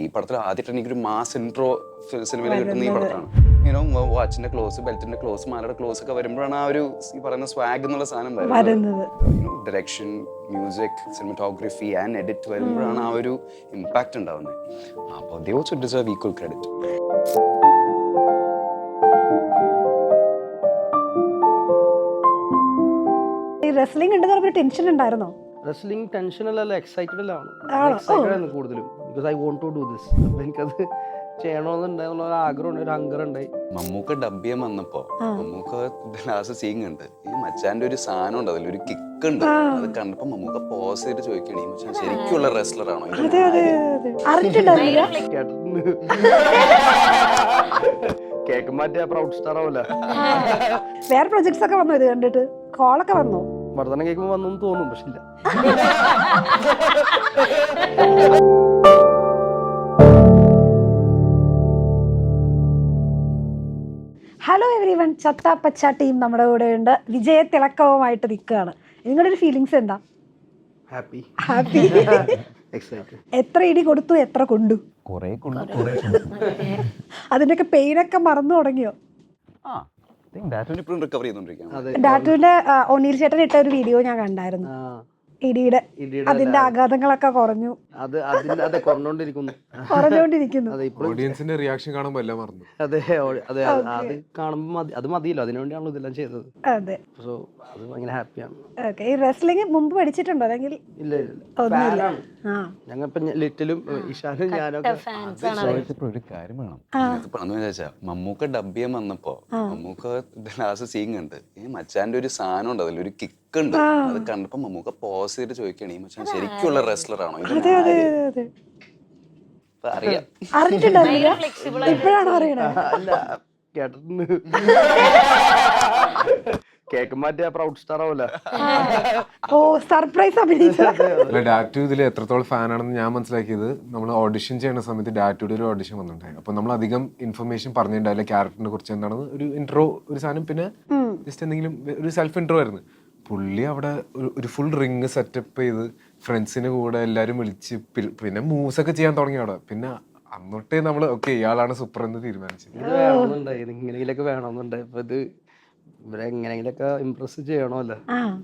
ഈ പടത്തിൽ ആദ്യമായിട്ട് എനിക്കൊരു മാസ് ഇൻട്രോ സിനിമയിൽ കിട്ടുന്ന ഈ പടത്തിലാണ്. യുനോ വാച്ചിന്റെ ക്ലോസ്, ബെൽറ്റിന്റെ ക്ലോസ്, മാലയുടെ ക്ലോസ് ഒക്കെ വരുമ്പോഴാണ് ആ ഒരു ഈ പറയുന്ന സ്വാഗ് എന്നുള്ള സാധനം വരുന്നത്. Direction, music, cinematography and edit വരുമ്പോഴാണ് ആ ഒരു ഇമ്പാക്ട് ഉണ്ടാവുന്നത്. അപ്പോൾ they also deserve equal credit. ഈ റെസ്ലിംഗ് ഉണ്ടെന്ന് പറഞ്ഞ ടെൻഷൻ ഉണ്ടായിരുന്നോ? റെസ്ലിംഗ് ടെൻഷനല്ല, എക്സൈറ്റഡ് ആണ് കൂടുതലും. Because I want to do this. അപ്പം എനിക്കത് ചെയ്യണമെന്നുണ്ടായുള്ള ഒരു ആഗ്രഹമുണ്ട്, ഒരു ഹങ്കർ ഉണ്ടായി. മമ്മൂക്ക ഡബ് ചെയ്യാൻ വന്നപ്പോ മമ്മൂക്ക ലാസ്റ്റ് സീൻ കണ്ട് ഈ മച്ചാന്റെ ഒരു സാധനം ഉണ്ട്, അതിലൊരു കിക്ക് ഉണ്ട്. അത് കണ്ടപ്പോ മമ്മൂക്ക പോസ് ചെയ്തിട്ട് ചോദിക്കണേ, ഈ മച്ചാൻ ശരിക്കുള്ള റെസ്ലർ ആണോ? കേക്ക് മാറ്റിയ പ്രൗഡ് സ്റ്റാർ ആവൂല. വേറെ പ്രൊജക്ട്സ് ഒക്കെ വന്നു ഇത് കണ്ടിട്ട്? കോളൊക്കെ വന്നോ? വർദ്ധന കേൾക്കുമ്പോ വന്നു തോന്നും, പക്ഷെ ഇല്ല. ഹലോ എവരി വൺ, ചത്ത പച്ച ടീം നമ്മുടെ കൂടെ ഉണ്ട്. വിജയത്തിളക്കവുമായിട്ട് നിൽക്കുകയാണ്. നിങ്ങളുടെ ഒരു ഫീലിങ്സ് എന്താ? ഹാപ്പി. എത്ര ഇടി കൊടുത്തു, എത്ര കൊണ്ടു? അതിന്റെയൊക്കെ പെയിനൊക്കെ മറന്നു തുടങ്ങിയോ? ഡാറ്റുവിന്റെ ഒനീൽ ചേട്ടൻ ഇട്ട ഒരു വീഡിയോ ഞാൻ കണ്ടായിരുന്നു. ഇടിയുടെ അതിന്റെ ആഘാതങ്ങളൊക്കെ കുറഞ്ഞു. കുറഞ്ഞോണ്ടിരിക്കുന്നു. ഓഡിയൻസിന്റെ റിയാക്ഷൻ കാണുമ്പോൾ എല്ലാം മറന്നു. അതെ അതെ, അത് കാണുമ്പോ അത് മതിയല്ലോ, അതിനുവേണ്ടിയാണല്ലോ ഇതെല്ലാം ചെയ്തത്. അതെ, സോ അത് ഭയങ്കര ഹാപ്പിയാണ്. ഈ റെസ്ലിംഗ് മുമ്പ് പഠിച്ചിട്ടുണ്ടോ അല്ലെങ്കിൽ? ഇല്ല, ഞങ്ങൾ ഇപ്പൊ ലിറ്റിലും ഇഷാനും ഞാനൊക്കെ ഒരു കാര്യം വേണം. മമ്മൂക്ക ഡബ് ചെയ്യാൻ വന്നപ്പോ മമ്മൂക്ക ലാസ്റ്റ് സീൻ കണ്ട് ഈ മച്ചാന്റെ ഒരു സാധനം ഉണ്ട്, അതിലൊരു കിക്ക് ഉണ്ട്. അത് കണ്ടപ്പോ മമ്മൂക്ക പോസ് ചെയ്തിട്ട് ചോദിക്കണേ, ഈ മച്ചാൻ ശരിക്കുള്ള റെസ്ലർ ആണോ? ഇപ്പോഴാണോ അറിയണേ? അല്ല, കേട്ടിട്ടുണ്ട്. കേക്ക് മാറ്റിയ പ്രൗഡ് സ്റ്റാർ ആവൂല. ഓ, സർപ്രൈസ് അഭിനയിച്ചു. ഡാറ്റു ഇതിൽ എത്രത്തോളം ഫാനാണെന്ന് ഞാൻ മനസ്സിലാക്കിയത്, നമ്മൾ ഓഡിഷൻ ചെയ്യുന്ന സമയത്ത് ഡാറ്റുയുടെ ഒരു ഓഡിഷൻ വന്നിട്ടുണ്ടായി. അപ്പൊ നമ്മൾ അധികം ഇൻഫർമേഷൻ പറഞ്ഞിട്ടുണ്ടായില്ല ക്യാരക്ടറിനെ കുറിച്ച് എന്താണെന്ന്. ഒരു ഇൻട്രോ, ഒരു സാധനം, പിന്നെ ജസ്റ്റ് എന്തെങ്കിലും ഒരു സെൽഫ് ഇൻട്രോ ആയിരുന്നു. പുള്ളി അവിടെ ഒരു ഫുൾ റിങ് സെറ്റപ്പ് ചെയ്ത് ഫ്രണ്ട്സിന്റെ കൂടെ എല്ലാരും വിളിച്ച് പിന്നെ മൂവ്സ് ഒക്കെ ചെയ്യാൻ തുടങ്ങി അവിടെ. പിന്നെ അന്നൊട്ടേ നമ്മള് ഓക്കെ ഇയാളാണ് സൂപ്പർ എന്ന് തീരുമാനിച്ചത്. ഇത് വേണമെന്നുണ്ടായി, ഇങ്ങനെയെങ്കിലൊക്കെ വേണമെന്നുണ്ടായി. അപ്പൊ ഇത് ഇവരെ എങ്ങനെയെങ്കിലൊക്കെ ഇംപ്രസ് ചെയ്യണമല്ലോ,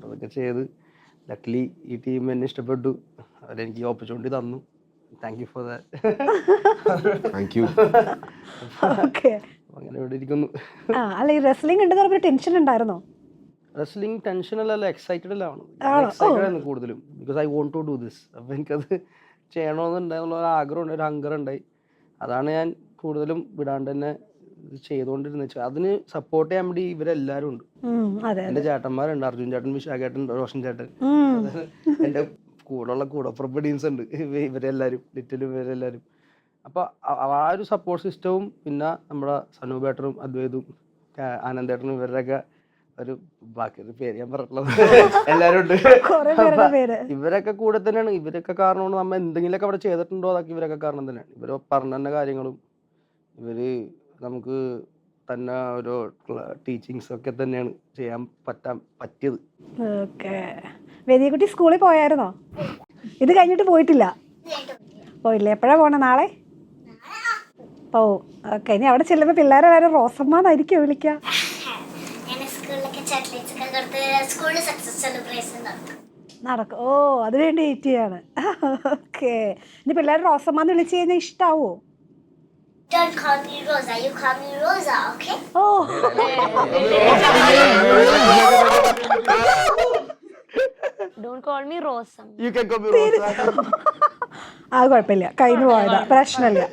അതൊക്കെ ചെയ്ത് ലക്ലി ഈ ടീം എന്നെ ഇഷ്ടപ്പെട്ടു. അവരെനിക്ക് ഓപ്പർച്യൂണിറ്റി തന്നു. Thank you for that. Thank you. അങ്ങനെ ഇവിടെ ഇരിക്കുന്നു. അല്ല, ഈ റെസ്ലിംഗ് ഉണ്ടെന്ന് പറഞ്ഞ ടെൻഷൻ ഉണ്ടായിരുന്നോ? റെസ്ലിംഗ് ടെൻഷനല്ല, എക്സൈറ്റഡ് ആണ് കൂടുതലും. Because I want to do this. അപ്പം എനിക്കത് ചെയ്യണമെന്നുണ്ടായുള്ള ഒരു ആഗ്രഹമുണ്ട്, ഒരു ഹങ്കർ ഉണ്ടായി. അതാണ് ഞാൻ കൂടുതലും വിടാണ്ട് തന്നെ ചെയ്തുകൊണ്ടിരുന്നത്. അതിന് സപ്പോർട്ട് ചെയ്യാൻ വേണ്ടി ഇവരെല്ലാരും ഉണ്ട്. എന്റെ ചേട്ടന്മാരുണ്ട്, അർജുൻ ചേട്ടൻ, വിശാഖേട്ടൻ, റോഷൻ ചേട്ടൻ, എന്റെ കൂടെയുള്ള കൂടപ്പുറപ്പ് ടീംസ് ഉണ്ട്. ഇവരെല്ലാരും, ലിറ്റിലും ഇവരെല്ലാരും. അപ്പൊ ആ ഒരു സപ്പോർട്ട് സിസ്റ്റവും പിന്നെ നമ്മുടെ സനൂപേട്ടനും അദ്വൈതും ആനന്ദേട്ടനും ഇവരുടെയൊക്കെ ഒരു ബാക്കി പേര് ഞാൻ പറഞ്ഞിട്ടുള്ളത് എല്ലാരും ഉണ്ട്. ഇവരൊക്കെ കൂടെ തന്നെയാണ്. ഇവരൊക്കെ കാരണമാണ് നമ്മ എന്തെങ്കിലുമൊക്കെ അവിടെ ചെയ്തിട്ടുണ്ടോ, അതൊക്കെ ഇവരൊക്കെ കാരണം തന്നെയാണ്. ഇവര് പറഞ്ഞ തന്നെ കാര്യങ്ങളും ഇവര് നമുക്ക് തന്നെ ഓരോ ടീച്ചിങ്സ് ഒക്കെ തന്നെയാണ് ചെയ്യാൻ പറ്റിയത്. വേദികുട്ടി സ്കൂളിൽ പോയായിരുന്നോ? ഇത് കഴിഞ്ഞിട്ട് പോയിട്ടില്ല? എപ്പോഴാ പോണേ? നാളെ പോവും. ഓക്കെ, ഇനി അവിടെ ചെല്ലുമ്പോ പിള്ളേരെ വേറെ റോസമ്മാന്നായിരിക്കും വിളിക്കുക. നടക്കും. ഓ, അതിനുവേണ്ടി വെയിറ്റ് ചെയ്യാണ്. ഓക്കെ, ഇനി പിള്ളേർ റോസമ്മാന്ന് വിളിച്ചു കഴിഞ്ഞാൽ ഇഷ്ടാവോ? Don't call me Rosa, you call me Rosa, okay? Oh. Don't call me Rosa. You can call me Rosa. കുഴപ്പമില്ല, കഴിഞ്ഞു പോയതാ, പ്രശ്നമില്ല.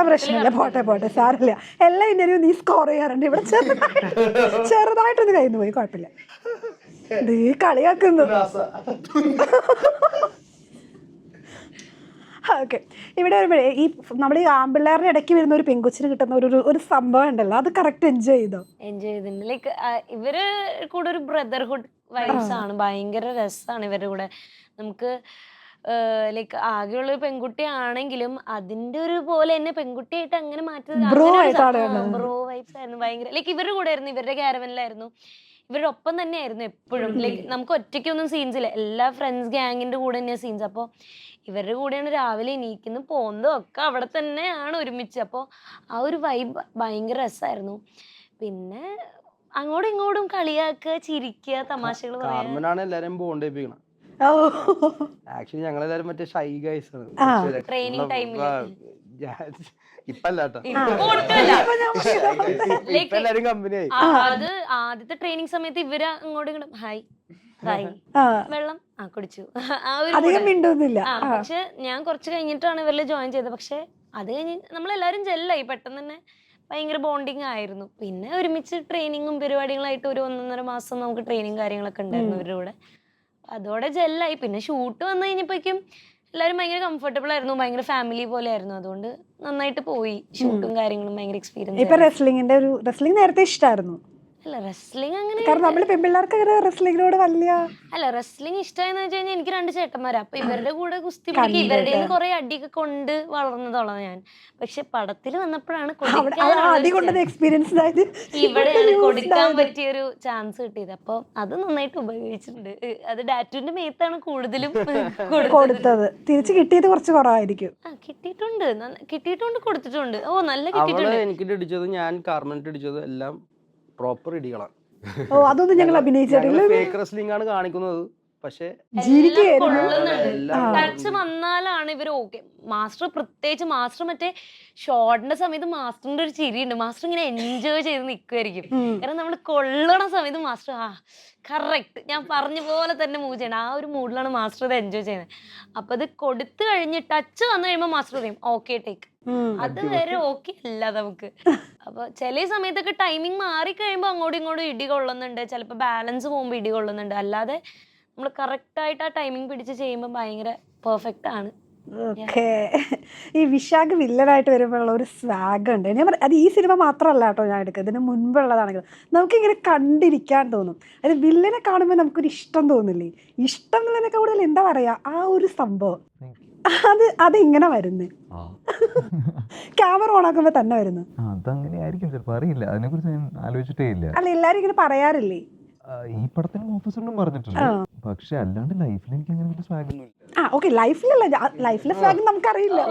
പ്രശ്നമില്ല, പോട്ടെ, സാറില്ല. എല്ലാ ഇന്റർവ്യൂ നീ സ്കോർ ചെയ്യാറുണ്ട്. ഇവിടെ ചെറുതായിട്ടൊന്ന് കഴിഞ്ഞു പോയി, കുഴപ്പമില്ല. നീ കളിയാക്കുന്നു. ഓക്കെ, ഇവിടെ വരുമ്പോഴേ ഈ നമ്മൾ ഈ ആമ്പിള്ളേരുടെ ഇടയ്ക്ക് വരുന്ന ഒരു പെങ്കൊച്ചിന് കിട്ടുന്ന ഒരു സംഭവം ഉണ്ടല്ലോ, അത് കറക്റ്റ് എൻജോയ് ചെയ്തിട്ടുണ്ട്. ലൈക്ക് ഇവര് കൂടെ ഒരു ബ്രദർഹുഡ് വൈബ്സ് ആണ്, ഭയങ്കര രസമാണ് ഇവരുടെ കൂടെ. നമുക്ക് ലൈക്ക് ആകെയുള്ളൊരു പെൺകുട്ടി ആണെങ്കിലും അതിന്റെ ഒരു പോലെ എന്നെ പെൺകുട്ടിയായിട്ട് അങ്ങനെ മാറ്റുന്നത് ബ്രോ വൈബ്സ് ആയിരുന്നു. ഭയങ്കര ലൈക്ക് ഇവരുടെ കൂടെ ആയിരുന്നു, ഇവരുടെ ക്യാരവനിലായിരുന്നു, ഇവരുടെ ഒപ്പം തന്നെയായിരുന്നു എപ്പോഴും. ലൈക്ക് നമുക്ക് ഒറ്റയ്ക്കൊന്നും സീൻസ് ഇല്ല, എല്ലാ ഫ്രണ്ട്സ് ഗ്യാങ്ങിന്റെ കൂടെ തന്നെയാണ് സീൻസ്. അപ്പോൾ ഇവരുടെ കൂടെയാണ് രാവിലെ എണീക്കുന്നു പോകുന്നതും ഒക്കെ അവിടെ തന്നെയാണ് ഒരുമിച്ച്. അപ്പോൾ ആ ഒരു വൈബ് ഭയങ്കര രസമായിരുന്നു. പിന്നെ അങ്ങോട്ടും ഇങ്ങോട്ടും കളിയാക്കുക, ചിരിക്കുക, തമാശകൾ പറയാ. കാർമനാണ് എല്ലാരും ബോണ്ട് ചെയ്യിപ്പിക്കണം. ഓ ആക്ച്വലി ഞങ്ങളെല്ലാരും മറ്റേ ഷൈ ഗൈസ് ആ. ആണ്. Training time ല്. ഇപ്പല്ലാട്ടോ, ഇപ്പൊ ഒട്ടുമല്ല. ഇപ്പൊ എല്ലാരും കമ്പനിയായി. അത് ആദ്യത്തെ ട്രെയിനിങ് സമയത്ത് ഇവര് അങ്ങോട്ടും ഇങ്ങോട്ടും ഹായ് ഹായ് ആ, വെള്ളം കുടിച്ചു ആ ഒരു അധികം കൂടെ. മിണ്ടൊന്നുമില്ല. ആ, പക്ഷെ ഞാൻ കുറച്ച് കഴിഞ്ഞിട്ടാണ് ഇവരിൽ ജോയിൻ ചെയ്തത്. പക്ഷെ അത് കഴിഞ്ഞ് നമ്മളെല്ലാരും ജെല്ലായി പെട്ടെന്ന് തന്നെ, ഭയങ്കര ബോണ്ടിങ് ആയിരുന്നു. പിന്നെ ഒരുമിച്ച് ട്രെയിനിങ്ങും പരിപാടികളായിട്ട് ഒരു 1.5 മാസം നമുക്ക് ട്രെയിനിങ് കാര്യങ്ങളൊക്കെ ഉണ്ടായിരുന്നു ഇവരുടെ കൂടെ. അതോടെ ജെല്ലായി. പിന്നെ ഷൂട്ട് വന്നു കഴിഞ്ഞപ്പോഴേക്കും എല്ലാവരും ഭയങ്കര കംഫർട്ടബിൾ ആയിരുന്നു, ഭയങ്കര ഫാമിലി പോലെ ആയിരുന്നു. അതുകൊണ്ട് നന്നായിട്ട് പോയി ഷൂട്ടും കാര്യങ്ങളും. ഭയങ്കര എക്സ്പീരിയൻസ്. ഇപ്പൊ റെസ്ലിംഗ് നേരത്തെ ഇഷ്ടമായിരുന്നു. അല്ല റെസ്ലിംഗ് അങ്ങനെ കാരണം നമ്മള് പെൺപിള്ളേർക്ക് അങ്ങനെ റെസ്ലിങ്ങിനോട് വലിയ അല്ല റെസ്ലിംഗ് ഇഷ്ടമായെന്ന് വെച്ച് കഴിഞ്ഞാൽ എനിക്ക് 2 ചേട്ടന്മാരാ. അപ്പൊ ഇവരുടെ കൂടെ കുസ്തി പിടിക്കുക, ഇവരുടെ കുറെ അടിയൊക്കെ കൊണ്ട് വളർന്നതോളാം ഞാൻ. പക്ഷെ പടത്തിൽ വന്നപ്പോഴാണ് അടികൊണ്ടത് എക്സ്പീരിയൻസ് ആയത്. ഇവിടെയാണ് കൊടുക്കാൻ പറ്റിയൊരു ചാൻസ് കിട്ടിയത്. അപ്പൊ അത് നന്നായിട്ട് ഉപയോഗിച്ചിട്ടുണ്ട്. അത് ഡാറ്റുവിന്റെ മേത്താണ് കൂടുതലും കൊടുത്തത്. തിരിച്ച് കിട്ടിയത് കുറച്ച് കുറവായിരിക്കും. കിട്ടിയിട്ടുണ്ട് കൊടുത്തിട്ടുണ്ട്. ഓ നല്ല അവള് കിട്ടിയിട്ടുണ്ട്. എനിക്ക് ഇടിച്ചത്, ഞാൻ കാർമനിട്ട് ഇടിച്ചത് എല്ലാം പ്രോപ്പർ ഇടികളാണ്. ഓ അതൊന്നും ഞങ്ങൾ അഭിനയിച്ചിട്ടില്ല. ഫേക്ക് റെസ്ലിംഗ് ആണ് കാണിക്കുന്നത്. പക്ഷെ ടച്ച് വന്നാലാണ് ഇവർ ഓക്കെ. മാസ്റ്റർ പ്രത്യേകിച്ച് മാസ്റ്റർ മറ്റേ ഷോട്ടിന്റെ സമയത്ത് മാസ്റ്ററിന്റെ ഒരു ചിരിയുണ്ട്. മാസ്റ്റർ ഇങ്ങനെ എൻജോയ് ചെയ്ത് നിൽക്കുമായിരിക്കും. കാരണം നമ്മൾ കൊള്ളണ സമയത്ത് മാസ്റ്റർ കറക്റ്റ് ഞാൻ പറഞ്ഞ പോലെ തന്നെ മൂവ് ചെയ്യണം. ആ ഒരു മൂഡിലാണ് മാസ്റ്റർ ഇത് എൻജോയ് ചെയ്യുന്നത്. അപ്പൊ അത് കൊടുത്തു കഴിഞ്ഞ് ടച്ച് വന്നു കഴിയുമ്പോൾ മാസ്റ്റർ പറയും ഓക്കെ ടേക്ക്. അത് വരെ ഓക്കെ അല്ല നമുക്ക്. അപ്പൊ ചില സമയത്തൊക്കെ ടൈമിങ് മാറി കഴിയുമ്പോൾ അങ്ങോട്ടും ഇങ്ങോട്ടും ഇടി കൊള്ളുന്നുണ്ട്. ചിലപ്പോൾ ബാലൻസ് പോകുമ്പോൾ ഇടി കൊള്ളുന്നുണ്ട്. അല്ലാതെ നമ്മൾ കറക്റ്റ് ആയിട്ട് ആ ടൈമിംഗ് പിടിച്ച് ചെയ്യുമ്പോൾ ഭയങ്കര പെർഫെക്റ്റ് ആണ്. ഓക്കെ. ഈ വിശാഖ് വില്ലനായിട്ട് വരുമ്പോഴുള്ള ഒരു സ്വാഗ് ഉണ്ട്. ഞാൻ അത് ഈ സിനിമ മാത്രമല്ല കേട്ടോ ഞാൻ എടുക്കുക, ഇതിന് മുൻപുള്ളതാണെങ്കിലും നമുക്കിങ്ങനെ കണ്ടിരിക്കാൻ തോന്നും. അത് വില്ലനെ കാണുമ്പോൾ നമുക്കൊരു ഇഷ്ടം തോന്നില്ലേ? ഇഷ്ടം എന്നുള്ളതിനൊക്കെ കൂടുതൽ എന്താ പറയാ, ആ ഒരു സംഭവം അതെങ്ങനെ വരുന്നത്? ക്യാമറ ഓൺ ആക്കുമ്പോ തന്നെ വരുന്നു. അതങ്ങനെ ആയിരിക്കും ചിലപ്പോൾ, അറിയില്ല, അതിനെ കുറിച്ച് ഞാൻ ആലോചിച്ചിട്ടേ ഇല്ല. അല്ല എല്ലാരും ഇങ്ങനെ പറയാറില്ലേ? ഈ പടത്തിനും ഓഫീസറിനും പറഞ്ഞിട്ടുണ്ട്, പക്ഷെ അല്ലാണ്ട് ലൈഫിൽ എനിക്ക് അങ്ങനെ വലിയ സ്വാഗ് ഒന്നും ഇല്ല. ഓക്കെ ലൈഫിലെ സ്വാഗ് നമുക്കറിയില്ല.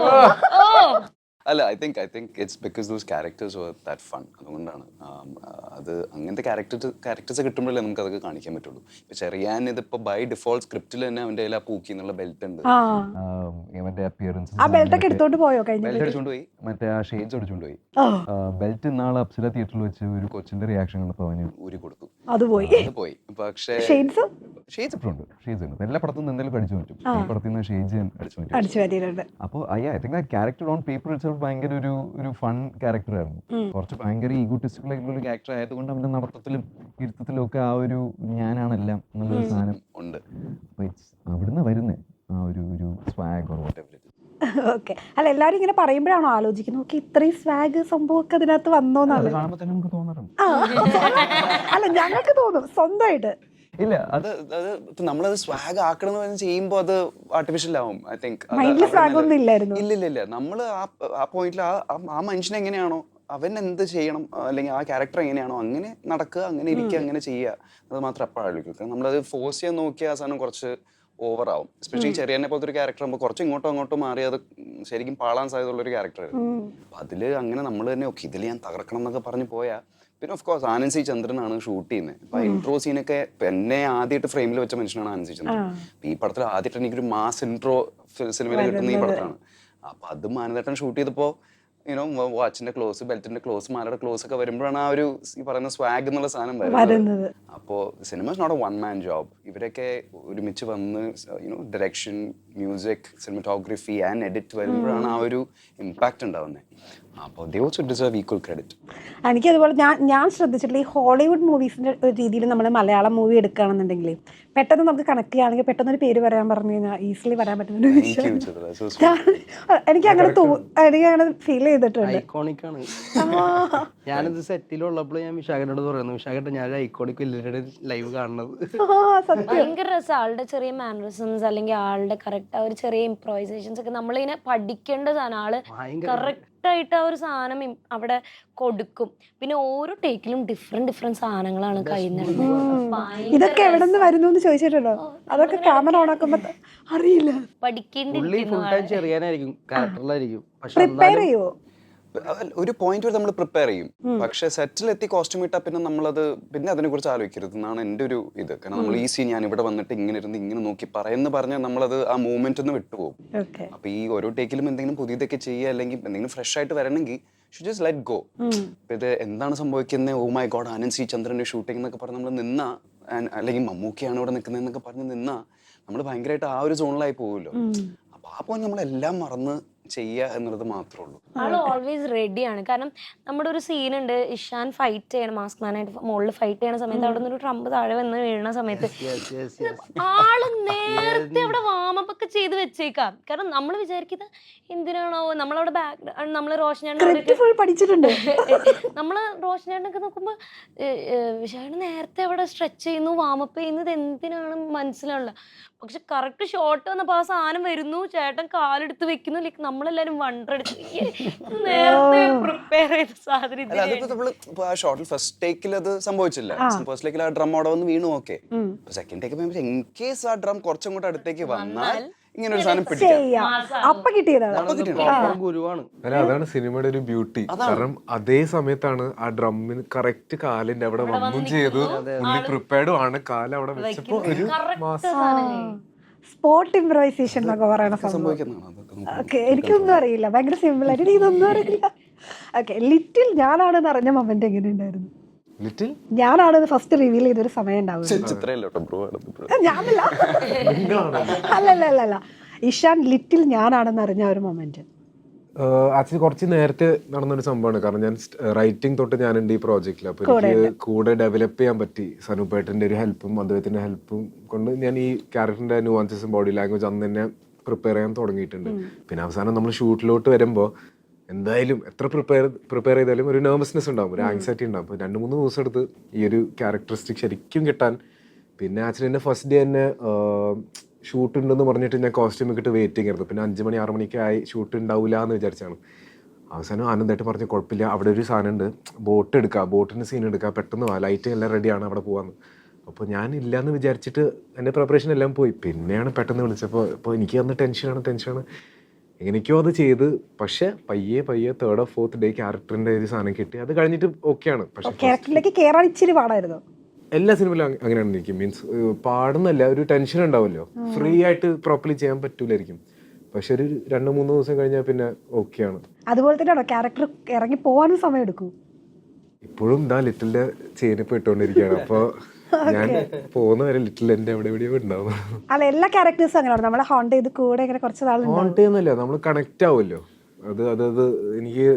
അല്ല I think it's because those characters were that fun. അതുകൊണ്ടാണ് അത് അങ്ങനത്തെ ക്യാരക്ടേഴ്സ് കിട്ടുമ്പോഴല്ലേ നമുക്ക് അതൊക്കെ കാണിക്കാൻ പറ്റുള്ളൂ. ഇപ്പൊ ചെറിയാൻ ഇതിപ്പോ ബൈ ഡിഫോൾട്ട് സ്ക്രിപ്റ്റിൽ തന്നെ അവന്റെ കയ്യിൽ ആ പൂക്കി എന്നുള്ള ബെൽറ്റ് ഉണ്ട്. മറ്റേ അപ്പിയറൻസ് ആ ബെൽറ്റ് ഒക്കെ എടുത്തോണ്ട് പോയോ? ബെൽറ്റ് അടിച്ചോണ്ട് പോയി, മറ്റേ ആ ഷെയ്ഡ്സ് അടിച്ചോണ്ട് പോയി. ബെൽറ്റ് ഇന്നാളെ അപ്സര തിയേറ്ററിൽ വെച്ച് ഒരു കൊച്ചിന്റെ റിയാക്ഷൻ കണ്ടപ്പോൾ അവന് ഊരി കൊടുത്തു. അത് പോയി. പക്ഷേ ഷെയ്ഡ്സ് ഉണ്ട്. എല്ലാ പടത്തും എന്തെങ്കിലും അടിച്ചു പറ്റും. ഈ പടത്തിൽ നിന്ന് ഷെയ്ഡ്സ് അടിച്ചു പറ്റിയിട്ടുണ്ട്. അപ്പോൾ I think that character on paper itself ഭയങ്കര ഒരു ഫൺ ക്യാരക്ടർ ആയിരുന്നു. കുറച്ച് ഭയങ്കര ഈഗോട്ടിസ്റ്റിക്കൽ ആയിട്ടുള്ള ഒരു ക്യാരക്ടർ ആയതുകൊണ്ട് അവന്റെ നടത്തത്തിലും ഇരുത്തത്തിലും ഒക്കെ ആ ഒരു ഞാനാണെല്ലാം എന്നുള്ളൊരു സാധനം ഉണ്ട്. അവിടുന്ന് വരുന്നേ ആ ഒരു swag or what ever. Okay. അല്ല എല്ലാരും ഇങ്ങനെ പറയുമ്പോഴാണോ ആലോചിക്കുന്നത് ഓക്കെ ഇത്രയും സ്വാഗ് സംഭവമൊക്കെ അതിനകത്ത് വന്നോന്നാണ്? കാണുമ്പോൾ തന്നെ നമുക്ക് തോന്നാറുണ്ട്. അല്ല ഞങ്ങൾക്ക് തോന്നും സ്വന്തമായിട്ട്. ഇല്ല അത് നമ്മളത് സ്വാഗ് ആക്കണം എന്ന് ചെയ്യുമ്പോൾ അത് ആർട്ടിഫിഷ്യൽ ആവും. ഐ തിങ്ക് മൈൻഡിൽ സ്വാഗ് ഒന്നും ഇല്ലായിരുന്നു. ഇല്ല നമ്മൾ ആ പോയിന്റിൽ ആ മനുഷ്യൻ എങ്ങനെയാണോ അവൻ എന്ത് ചെയ്യണം, അല്ലെങ്കിൽ ആ ക്യാരക്ടർ എങ്ങനെയാണോ അങ്ങനെ നടക്കുക, അങ്ങനെ ഇരിക്കുക, അങ്ങനെ ചെയ്യുക, അത് മാത്രം അപ്പോഴായിരിക്കും. കാരണം നമ്മളത് ഫോഴ്സ് ചെയ്യാൻ നോക്കിയ ആ സാധനം കുറച്ച് ഓവർ ആവും. എസ്പെഷ്യലി ചെറിയനെ പോലത്തെ ഒരു ക്യാരക്ടർ ആകുമ്പോൾ കുറച്ച് ഇങ്ങോട്ടോ മാറി അത് ശരിക്കും പാളാൻ സാധ്യതയുള്ളൊരു ക്യാരക്ടറായിരുന്നു. അപ്പം അതിൽ അങ്ങനെ നമ്മൾ തന്നെ ഓക്കെ ഇതിൽ ഞാൻ തകർക്കണം എന്നൊക്കെ പറഞ്ഞ് പോയാൽ പിന്നെ ഓഫ് കോഴ്സ് ആനന്ദ് സി ചന്ദ്രനാണ് ഷൂട്ട് ചെയ്യുന്നത്. അപ്പൊ ഇൻട്രോ സീനൊക്കെ എന്നെ ആദ്യമായിട്ട് ഫ്രെയിമിൽ വെച്ച മനുഷ്യനാണ് ആനന്ദ് സി ചന്ദ്രൻ. അപ്പൊ ഈ പടത്തിൽ ആദ്യമായിട്ട് എനിക്കൊരു മാസ് ഇൻട്രോ സിനിമയിൽ കിട്ടുന്ന ഈ പടത്താണ്. അപ്പൊ അത് മാനന്തേട്ടൻ ഷൂട്ട് ചെയ്തപ്പോ വാച്ചിന്റെ ക്ലോസ്, ബെൽറ്റിന്റെ ക്ലോസ്, മാലയുടെ ക്ലോസ് ഒക്കെ വരുമ്പോഴാണ് ആ ഒരു ഈ പറയുന്ന സ്വാഗ് എന്നുള്ള സാധനം വരുന്നത്. അപ്പോൾ cinema is not a one man job. ഇവരൊക്കെ ഒരുമിച്ച് വന്ന് direction, music, cinematography and edit വരുമ്പോഴാണ് ആ ഒരു ഇമ്പാക്റ്റ് ഉണ്ടാവുന്നത്. അപ്പോൾ they also deserve equal credit. എനിക്ക് അതുപോലെ ഞാൻ ശ്രദ്ധിച്ചിട്ടുള്ള ഈ ഹോളിവുഡ് മൂവീസിന്റെ ഒരു രീതിയിൽ നമ്മൾ മലയാളം മൂവി എടുക്കുകയാണെന്നുണ്ടെങ്കിൽ പെട്ടെന്ന് നമുക്ക് കണക്ട് ചെയ്യുകയാണെങ്കിൽ പെട്ടെന്ന് ഒരു പേര് പറയാൻ പറഞ്ഞു കഴിഞ്ഞാൽ ഈസിലി വരാൻ പറ്റുന്ന എനിക്ക് അങ്ങനെ ഫീൽ ചെയ്തിട്ടുണ്ട്. ഐക്കോണിക് ആണ്. ഞാനിത് സെറ്റിലുള്ളപ്പോൾ ഞാൻ വിശാഖനോട് പറയുന്നു, വിശാഖ ഞാൻ ഐക്കോണിക് എല്ലാവരുടെ ലൈവ് കാണുന്നത് ഭയങ്കര രസം. ആളുടെ ചെറിയ മാനറിസംസ് അല്ലെങ്കിൽ ആളുടെ കറക്റ്റ് ആ ഒരു ചെറിയ ഇംപ്രോവൈസേഷൻസ് ഒക്കെ നമ്മളിങ്ങനെ പഠിക്കേണ്ട സാധനം. ആള് കറക്റ്റ് കറക്റ്റായിട്ട് ആ ഒരു സാധനം അവിടെ കൊടുക്കും. പിന്നെ ഓരോ ടേക്കിലും ഡിഫറെന്റ് സാധനങ്ങളാണ് കഴിയുന്നത്. ഇതൊക്കെ എവിടെ നിന്ന് വരുന്നു എന്ന് ചോദിച്ചിട്ടുണ്ടോ? അതൊക്കെ ക്യാമറ ഓൺ ആക്കുമ്പോ അറിയില്ല. പുള്ളി ഫുൾ ടൈം ചെറിയാനായിരിക്കും, ക്യാരക്ടറിലായിരിക്കും. പക്ഷെ പ്രിപ്പയർ ചെയ്യുവോ? ഒരു പോയിന്റ് വരെ നമ്മൾ പ്രിപ്പയർ ചെയ്യും, പക്ഷെ സെറ്റിലെത്തി കോസ്റ്റ്യൂം ഇട്ടാൽ പിന്നെ നമ്മളത് പിന്നെ അതിനെ കുറിച്ച് ആലോചിക്കരുത് എന്നാണ് എൻ്റെ ഒരു ഇത്. കാരണം നമ്മൾ ഈ സീൻ ഞാൻ ഇവിടെ വന്നിട്ട് ഇങ്ങനെ ഇരുന്ന് ഇങ്ങനെ നോക്കി പറയുന്ന പറഞ്ഞാൽ നമ്മളത് ആ മൂവ്മെന്റ് ഒന്ന് വിട്ടുപോകും. അപ്പൊ ഈ ഓരോ ടേക്കിലും എന്തെങ്കിലും പുതിയതൊക്കെ ചെയ്യുക അല്ലെങ്കിൽ എന്തെങ്കിലും ഫ്രഷ് ആയിട്ട് വരണമെങ്കിൽ ഷുഡ് ജസ്റ്റ് ലെറ്റ് ഗോ. ഇത് എന്താണ് സംഭവിക്കുന്നത്, oh my God Anand C ചന്ദ്രന്റെ ഷൂട്ടിംഗ് എന്നൊക്കെ പറഞ്ഞ് നമ്മൾ നിന്നാ, അല്ലെങ്കിൽ മമ്മൂക്കയാണ് ഇവിടെ നിൽക്കുന്നതെന്നൊക്കെ പറഞ്ഞ് നിന്നാ നമ്മൾ ഭയങ്കരമായിട്ട് ആ ഒരു സോണിലായി പോകുമല്ലോ. അപ്പൊ ആ പോയിന്റ് നമ്മളെല്ലാം മറന്ന് ചെയ്യുക എന്നുള്ളത് മാത്രമേ ഉള്ളൂ. ആള് ഓൾവേസ് റെഡിയാണ്. കാരണം നമ്മുടെ ഒരു സീനുണ്ട്, ഇഷാൻ ഫൈറ്റ് ചെയ്യണം, മാസ്ക് മാനായിട്ട് മുകളിൽ ഫൈറ്റ് ചെയ്യണ സമയത്ത് അവിടെ നിന്ന് ഒരു ട്രംപ് താഴെ വന്ന് വീഴുന്ന സമയത്ത് ആള് നേരത്തെ അവിടെ വാമപ്പ് ഒക്കെ ചെയ്ത് വെച്ചേക്കാം. കാരണം നമ്മൾ വിചാരിക്കുന്നത് എന്തിനാണോ നമ്മളവിടെ ബാക്ക് നമ്മള് റോഷനായിട്ട് പഠിച്ചിട്ടുണ്ട്. നമ്മള് റോഷനായിട്ടൊക്കെ നോക്കുമ്പോ വിശാഖ് നേരത്തെ അവിടെ സ്ട്രെച്ച് ചെയ്യുന്നു, വാമപ്പ് ചെയ്യുന്നത് എന്തിനാണ് മനസ്സിലാവില്ല. പക്ഷെ കറക്റ്റ് ഷോട്ട് വന്നപ്പോ ആ സാധനം വരുന്നു, ചേട്ടൻ കാലെടുത്ത് വെക്കുന്നു, ലൈക്ക് നമ്മളെല്ലാരും വണ്ടറെടുത്ത് നേരത്തെ പ്രിപ്പയർ ചെയ്ത സാധനം. അതിപ്പോ നമ്മള് ആ ഷോട്ടിൽ ഫസ്റ്റ് ടേക്കിൽ അത് സംഭവിച്ചില്ല. ഫസ്റ്റ് ടേക്കിൽ ആ ഡ്രം അവിടെ വന്ന് വീണു, okay. Second take in case ആ ഡ്രം കുറച്ചും കൂടെ അടുത്തേക്ക് വന്നാൽ ഇങ്ങനെ ഒരു സാധനം പിടിക്കാം. അപ്പൊ കിട്ടിയതാണ്. ഗുരുവാണ്. അല്ല, അതാണ് സിനിമയുടെ ഒരു ബ്യൂട്ടി. കാരണം അതേ സമയത്താണ് ആ ഡ്രമ്മിന് കറക്റ്റ് കാലിന്റെ അവിടെ വന്നും ചെയ്തു, പുള്ളി പ്രിപ്പയർഡും ആണ്, കാല് അവിടെ വെച്ചപ്പോ ഒരു സ്പോട്ട് ഇംപ്രവൈസേഷൻ എന്നൊക്കെ പറയണ സംഭവം. ഓക്കെ, എനിക്കൊന്നും അറിയില്ല, ഭയങ്കര സിമ്പിൾ ആയിട്ട് ഇതൊന്നും അറിയില്ല. ഓക്കെ, ലിറ്റിൽ ഞാനാണെന്ന് അറിഞ്ഞ മൊമെന്റ് എങ്ങനെയുണ്ടായിരുന്നു? ലിറ്റിൽ ഞാനാണെന്ന് ഫസ്റ്റ് റിവീൽ ചെയ്തൊരു സമയം ഉണ്ടാവും. ഞാനല്ല, അല്ലല്ല, ഇഷാൻ ലിറ്റിൽ ഞാനാണെന്ന് അറിഞ്ഞ ഒരു മൊമെന്റ്. ആക്ച്വലി കുറച്ച് നേരത്തെ നടന്നൊരു സംഭവമാണ്. കാരണം ഞാൻ റൈറ്റിംഗ് തൊട്ട് ഞാനുണ്ട് ഈ പ്രോജക്റ്റിൽ. അപ്പൊ എനിക്ക് കൂടെ ഡെവലപ്പ് ചെയ്യാൻ പറ്റി. സനുപേട്ടന്റെ ഒരു ഹെൽപ്പും അദ്ദേഹത്തിന്റെ ഹെൽപ്പും കൊണ്ട് ഞാൻ ഈ ക്യാരക്ടറിന്റെ നുവാൻസസും ബോഡി ലാംഗ്വേജ് അന്ന് തന്നെ പ്രിപ്പയർ ചെയ്യാൻ തുടങ്ങിയിട്ടുണ്ട്. പിന്നെ അവസാനം നമ്മൾ ഷൂട്ടിലോട്ട് വരുമ്പോൾ എന്തായാലും എത്ര പ്രിപ്പയർ ചെയ്താലും ഒരു നെർവസ്നെസ് ഉണ്ടാവും, ഒരു ആങ്സൈറ്റി ഉണ്ടാവും. അപ്പോൾ 2-3 ദിവസം എടുത്ത് ഈ ഒരു ക്യാരക്ടറിസ്റ്റിക് ശരിക്കും കിട്ടാൻ. പിന്നെ ആക്ച്വലി എൻ്റെ ഫസ്റ്റ് ഡേ തന്നെ ഷൂട്ട് ഉണ്ടെന്ന് പറഞ്ഞിട്ട് ഞാൻ കോസ്റ്റ്യൂം ഇട്ട് വെയിറ്റിംഗ് ആയിരുന്നു. പിന്നെ 5 മണി 6 മണിക്ക് ആയി ഷൂട്ട് ഉണ്ടാവില്ല എന്ന് വിചാരിച്ചാണ്. അവസാനം ആനന്ദായിട്ട് പറഞ്ഞ് കുഴപ്പമില്ല, അവിടെ ഒരു സാധനം ഉണ്ട്, ബോട്ട് എടുക്കുക, ബോട്ടിൻ്റെ സീൻ എടുക്കുക, പെട്ടെന്ന് വാ, ലൈറ്റ് എല്ലാം റെഡിയാണ്, അവിടെ പോകാമെന്ന്. അപ്പോൾ ഞാൻ ഇല്ലയെന്ന് വിചാരിച്ചിട്ട് എൻ്റെ പ്രിപ്പറേഷൻ എല്ലാം പോയി. പിന്നെയാണ് പെട്ടെന്ന് വിളിച്ചപ്പോൾ ഇപ്പോൾ എനിക്ക് അന്ന് ടെൻഷനാണ്. എങ്ങനെയൊക്കെയോ അത് ചെയ്ത്, പക്ഷെ പയ്യെ 3rd or 4th ഡേ ക്യാരക്ടറിൻ്റെ ഒരു സാധനം കിട്ടി. അത് കഴിഞ്ഞിട്ട് ഓക്കെയാണ്. പക്ഷെ ക്യാരക്ടറിലേക്ക് കേറാൻ ഇച്ചിരി പാടായിരുന്നു. എല്ലാ സിനിമയിലും അങ്ങനെയാണ് എനിക്ക്. മീൻസ് പാടുന്നല്ല, ഒരു ടെൻഷൻ ഉണ്ടാവുമല്ലോ, ഫ്രീ ആയിട്ട് പ്രോപ്പർലി ചെയ്യാൻ പറ്റൂലായിരിക്കും. പക്ഷെ ഒരു 2-3 ദിവസം കഴിഞ്ഞാൽ പിന്നെ ഓക്കെയാണ്. അതുപോലെ തന്നെയാണോ ക്യാരക്ടർ ഇറങ്ങി പോകാനും സമയം എടുക്കും? ഇപ്പോഴും ഇതാ ലിറ്റിലിന്റെ ചെയിനിപ്പ് ഇട്ടുകൊണ്ടിരിക്കുകയാണ്. അപ്പോൾ ഞാൻ പോകുന്ന വരെ ലിറ്റിൽ എന്റെ എവിടെയോ ഉണ്ടാവും. അല്ല, എല്ലാ ക്യാരക്ടേഴ്സും അങ്ങനെയാണ്, നമ്മളെ ഹോണ്ട് ചെയ്ത് കൂടെ ഇങ്ങനെ കുറച്ച് നാൾ ഹോണ്ട് ചെയ്യുന്നില്ല, നമ്മൾ കണക്ട് ആവുമല്ലോ. അത് എനിക്ക്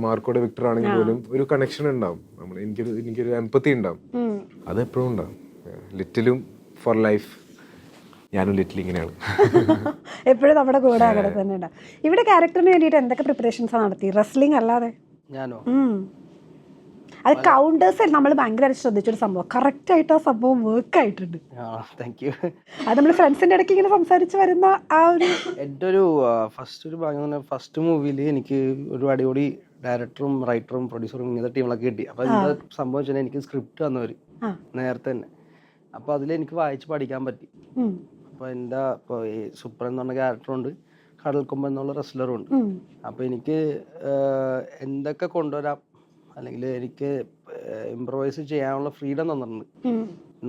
മാർക്കോടെ വിക്ടർ ആണെങ്കിൽ പോലും ഒരു കണക്ഷൻ ഉണ്ടാവും. എനിക്കൊരു എംപത്തി ഉണ്ടാവും, അത് എപ്പോഴും ഉണ്ടാവും. ലിറ്റിലും ഫോർ ലൈഫ്, ഞാനും ലിറ്റിൽ ഇങ്ങനെയാണ്. എപ്പോഴും നമ്മുടെ കൂടെ അങ്ങനെ തന്നെ ഉണ്ടാവും. ഇവിടെ ക്യാരക്ടറിന് വേണ്ടിയിട്ട് എന്തൊക്കെ പ്രിപ്പറേഷൻസ് നടത്തി? റെസ്ലിംഗ് അല്ലാതെ ഞാനോ? അത് കൗണ്ടേഴ്സ് നമ്മൾ ഭയങ്കരമായിട്ട് ശ്രദ്ധിച്ചൊരു സംഭവം, കറക്റ്റ് ആയിട്ട് ആ സംഭവം വർക്ക് ആയിട്ടുണ്ട്. അത് നമ്മൾ ഫ്രണ്ട്സിന്റെ ഇടയ്ക്ക് ഇങ്ങനെ സംസാരിച്ച് വരുന്ന ആ ഒരു എൻ്റെ ഒരു ഫസ്റ്റ് മൂവിയിൽ എനിക്ക് ഒരു അടിപൊളി ഡയറക്ടറും റൈറ്ററും പ്രൊഡ്യൂസറും ഇങ്ങനത്തെ ടീമിലൊക്കെ കിട്ടി. അപ്പോൾ എന്താ സംഭവം വെച്ചാൽ എനിക്ക് സ്ക്രിപ്റ്റ് തന്നവർ നേരത്തെ തന്നെ. അപ്പോൾ അതിലെനിക്ക് വായിച്ച് പഠിക്കാൻ പറ്റി. അപ്പോൾ എൻ്റെ ഇപ്പോൾ ഈ സൂപ്പർ എന്ന് പറഞ്ഞ ക്യാരക്ടറുണ്ട്, കടൽക്കൊമ്പൻ എന്നുള്ള റെസ്ലറും ഉണ്ട്. അപ്പോൾ എനിക്ക് എന്തൊക്കെ കൊണ്ടുവരാം, അല്ലെങ്കിൽ എനിക്ക് ഇംപ്രവൈസ് ചെയ്യാനുള്ള ഫ്രീഡം തന്നിട്ടുണ്ട്.